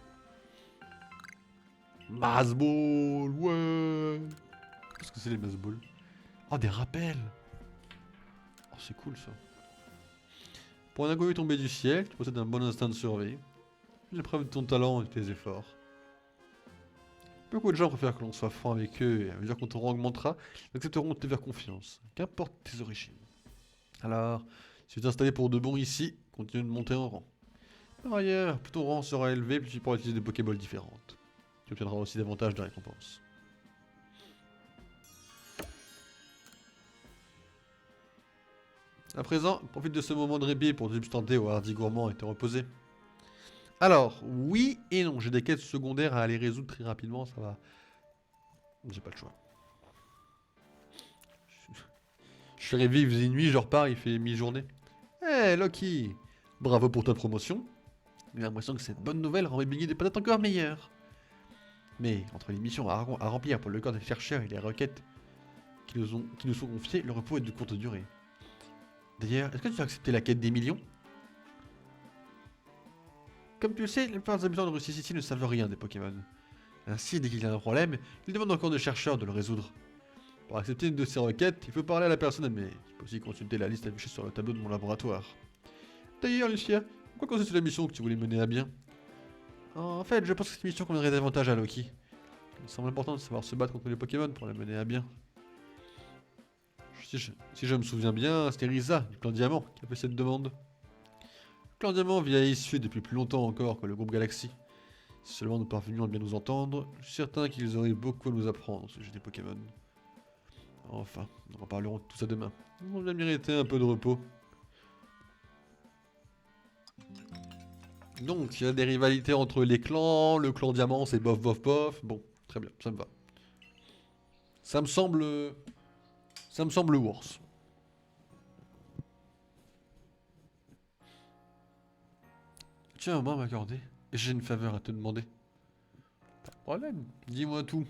Mass Ball, ouais. Qu'est-ce que c'est les Mass Balls? Oh, des rappels. Oh, c'est cool ça. Pour un inconnu tombé du ciel, tu possèdes un bon instinct de survie. Fais preuve de ton talent et de tes efforts. Beaucoup de gens préfèrent que l'on soit franc avec eux et à mesure qu'on ton rang augmentera, ils accepteront de te faire confiance, qu'importe tes origines. Alors, si tu es installé pour de bon ici, continue de monter en rang. Par ailleurs, plus ton rang sera élevé, plus tu pourras utiliser des Pokéballs différentes. Tu obtiendras aussi davantage de récompenses. À présent, profite de ce moment de répit pour te substanter au hardi gourmand et te reposer. Alors, oui et non, j'ai des quêtes secondaires à aller résoudre très rapidement, ça va. J'ai pas le choix. Je suis arrivé, il faisait nuit, je repars, il fait mi-journée. Eh Loki, bravo pour ta promotion. J'ai l'impression que cette bonne nouvelle rend mes billets des patates encore meilleures. Mais entre les missions à remplir pour le corps des chercheurs et les requêtes qui nous sont confiées, le repos est de courte durée. D'ailleurs, est-ce que tu as accepté la quête des millions? Comme tu le sais, les plupart des habitants de Rusty City ne savent rien des Pokémon. Ainsi, dès qu'il y a un problème, ils demandent encore de chercheurs de le résoudre. Pour accepter une de ces requêtes, il faut parler à la personne mais tu peux aussi consulter la liste affichée sur le tableau de mon laboratoire. D'ailleurs, Lucia, pourquoi consiste la mission que tu voulais mener à bien? En fait, je pense que cette mission conviendrait davantage à Loki. Il me semble important de savoir se battre contre les Pokémon pour la mener à bien. Si je me souviens bien, c'était Risa, du clan Diamant, qui a fait cette demande. Le clan Diamant vit à issue depuis plus longtemps encore que le groupe Galaxy. Si seulement nous parvenions à bien nous entendre, je suis certain qu'ils auraient beaucoup à nous apprendre au sujet des Pokémon. Enfin, nous en reparlerons de tout ça demain. On va mériter un peu de repos. Donc, il y a des rivalités entre les clans. Le clan diamant, c'est bof, bof, bof. Bon, très bien, ça me va. Ça me semble... Ça me semble worse. Tu as un moment à m'accorder et j'ai une faveur à te demander. Pas de problème, dis-moi tout.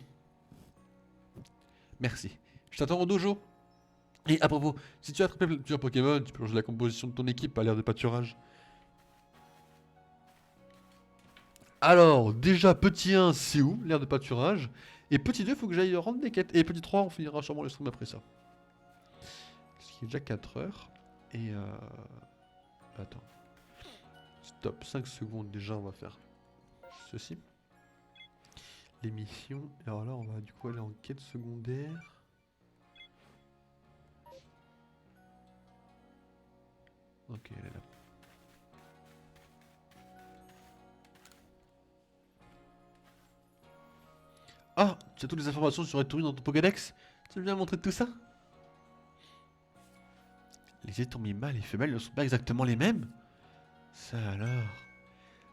Merci. Je t'attends au dojo. Et à propos, si tu as attrapé plusieurs Pokémon, tu peux changer la composition de ton équipe à l'ère de pâturage. Alors, déjà, petit 1, c'est où l'ère de pâturage? Et petit 2, faut que j'aille rendre des quêtes. Et petit 3, on finira sûrement le stream après ça. Parce qu'il est déjà 4 heures. Et attends. Stop, 5 secondes déjà, on va faire ceci. L'émission. Alors là, on va du coup aller en quête secondaire. Ok, elle est là. Ah, tu as toutes les informations sur Etourine dans ton Pokédex? Tu veux bien montrer tout ça? Les étourmis mâles et femelles ne sont pas exactement les mêmes? Ça alors?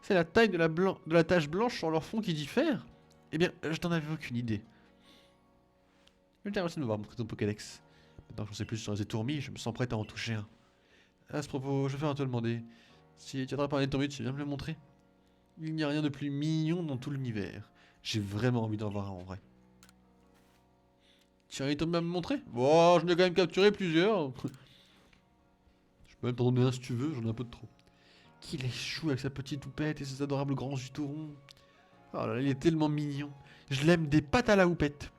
C'est la taille de la tache blanche sur leur fond qui diffère? Eh bien, je n'en avais aucune idée. Je te remercie de m'avoir montré ton Pokédex. Maintenant que j'en sais plus sur les étourmis, je me sens prête à en toucher un. À ce propos, je vais faire te demander. Si tu attrapes un étourmi, tu viens me le montrer? Il n'y a rien de plus mignon dans tout l'univers. J'ai vraiment envie d'en voir un en vrai. Tu as un étourmi à me montrer? Bon, je n'ai quand même capturé plusieurs. Je peux même t'en donner un si tu veux, j'en ai un peu de trop. Qu'il est chou avec sa petite houppette et ses adorables grands yeux tout ronds. Oh là là, il est tellement mignon. Je l'aime des pattes à la houppette.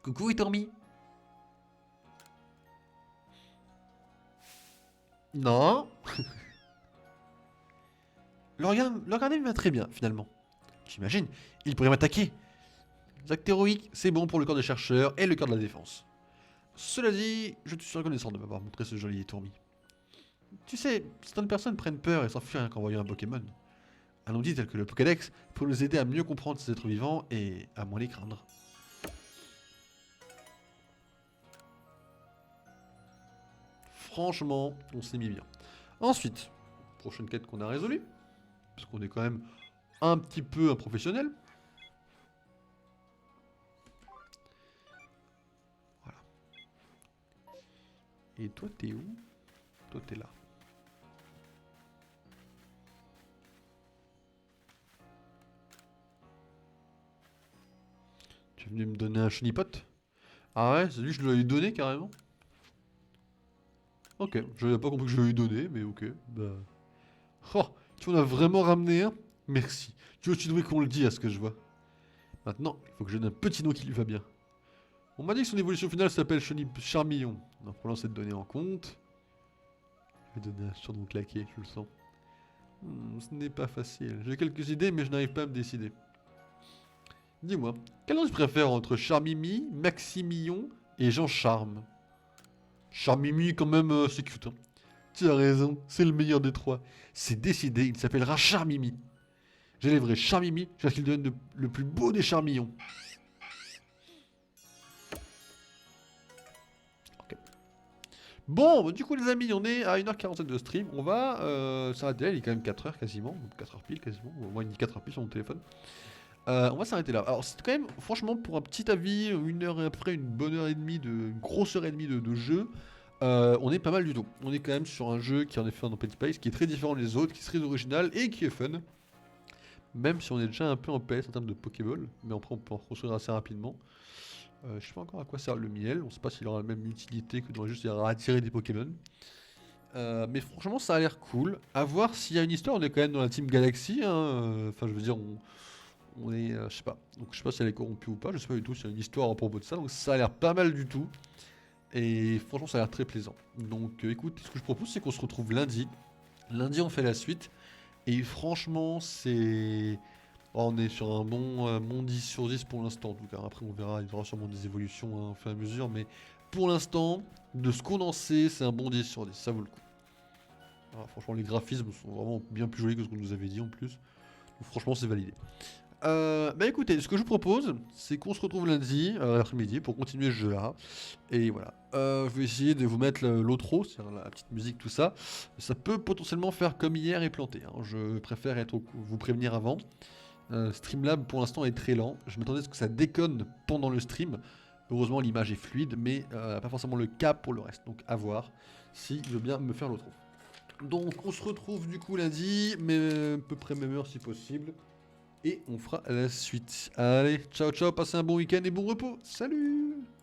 Coucou Etormi. Non. Le regarder me va très bien finalement. J'imagine, il pourrait m'attaquer. Les actes héroïques, c'est bon pour le corps des chercheurs et le corps de la défense. Cela dit, je te suis reconnaissant de m'avoir montré ce joli Etormi. Tu sais, certaines personnes prennent peur et s'enfuient rien qu'en voyant un Pokémon. Un outil tel que le Pokédex peut nous aider à mieux comprendre ces êtres vivants et à moins les craindre. Franchement, on s'est mis bien. Ensuite, prochaine quête qu'on a résolue, parce qu'on est quand même un petit peu un professionnel. Voilà. Et toi, t'es où? Toi, t'es là. Tu es venu me donner un chenipot? Ah ouais, c'est lui que je lui ai donné carrément. Ok, je n'avais pas compris que je lui ai donné, mais ok. Bah. Oh, tu en as vraiment ramené un? Merci. Tu veux, tu devrais qu'on le dise à ce que je vois. Maintenant, il faut que je donne un petit nom qui lui va bien. On m'a dit que son évolution finale s'appelle Charmillon. Donc pour cette donnée en compte. Je vais donner un surnom claqué, je le sens. Ce n'est pas facile. J'ai quelques idées, mais je n'arrive pas à me décider. Dis-moi, quel nom tu préfères entre Charmimi, Maximillon et Jean Charme? Charmimi, quand même, c'est cute. Hein. Tu as raison, c'est le meilleur des trois. C'est décidé, il s'appellera Charmimi. J'élèverai Charmimi jusqu'à ce qu'il devienne le plus beau des Charmillons. Ok. Bon, bah, du coup, les amis, on est à 1h47 de stream. On va s'arrêter là, il est quand même 4h quasiment. 4h pile quasiment. Au moins, il dit 4h pile sur mon téléphone. On va s'arrêter là. Alors, c'est quand même, franchement, pour un petit avis, une heure et après, une bonne heure et demie, une grosse heure et demie de jeu, on est pas mal du tout. On est quand même sur un jeu qui en est fait en Open Space, qui est très différent des autres, qui est très original et qui est fun. Même si on est déjà un peu en PS en termes de Pokéball, mais après on peut en reconstruire assez rapidement. Je sais pas encore à quoi sert le miel, on sait pas s'il aura la même utilité que dans juste attirer des Pokémon. Mais franchement, ça a l'air cool. À voir s'il y a une histoire, on est quand même dans la Team Galaxy. Hein. Enfin, je veux dire, on est. Je sais pas. Donc, je sais pas si elle est corrompue ou pas. Je sais pas du tout s'il y a une histoire à propos de ça. Donc, ça a l'air pas mal du tout. Et franchement, ça a l'air très plaisant. Donc, écoute, ce que je propose, c'est qu'on se retrouve lundi. Lundi, on fait la suite. Et franchement, c'est. Oh, on est sur un bon 10 sur 10 pour l'instant, en tout cas. Après, on verra. Il y aura sûrement des évolutions hein, au fur et à mesure. Mais pour l'instant, de ce qu'on en sait, c'est un bon 10 sur 10. Ça vaut le coup. Alors, franchement, les graphismes sont vraiment bien plus jolis que ce qu'on nous avait dit en plus. Donc, franchement, c'est validé. Bah écoutez, ce que je vous propose, c'est qu'on se retrouve lundi, l'après-midi, pour continuer ce jeu-là. Et voilà. Je vais essayer de vous mettre l'outro, c'est-à-dire la petite musique, tout ça. Ça peut potentiellement faire comme hier et planter, hein. Je préfère vous prévenir avant. Streamlab pour l'instant est très lent. Je m'attendais à ce que ça déconne pendant le stream. Heureusement l'image est fluide, mais pas forcément le cas pour le reste. Donc à voir s'il veut bien me faire l'autre. Donc on se retrouve du coup lundi, mais à peu près même heure si possible. Et on fera la suite. Allez, ciao ciao, passez un bon week-end et bon repos. Salut!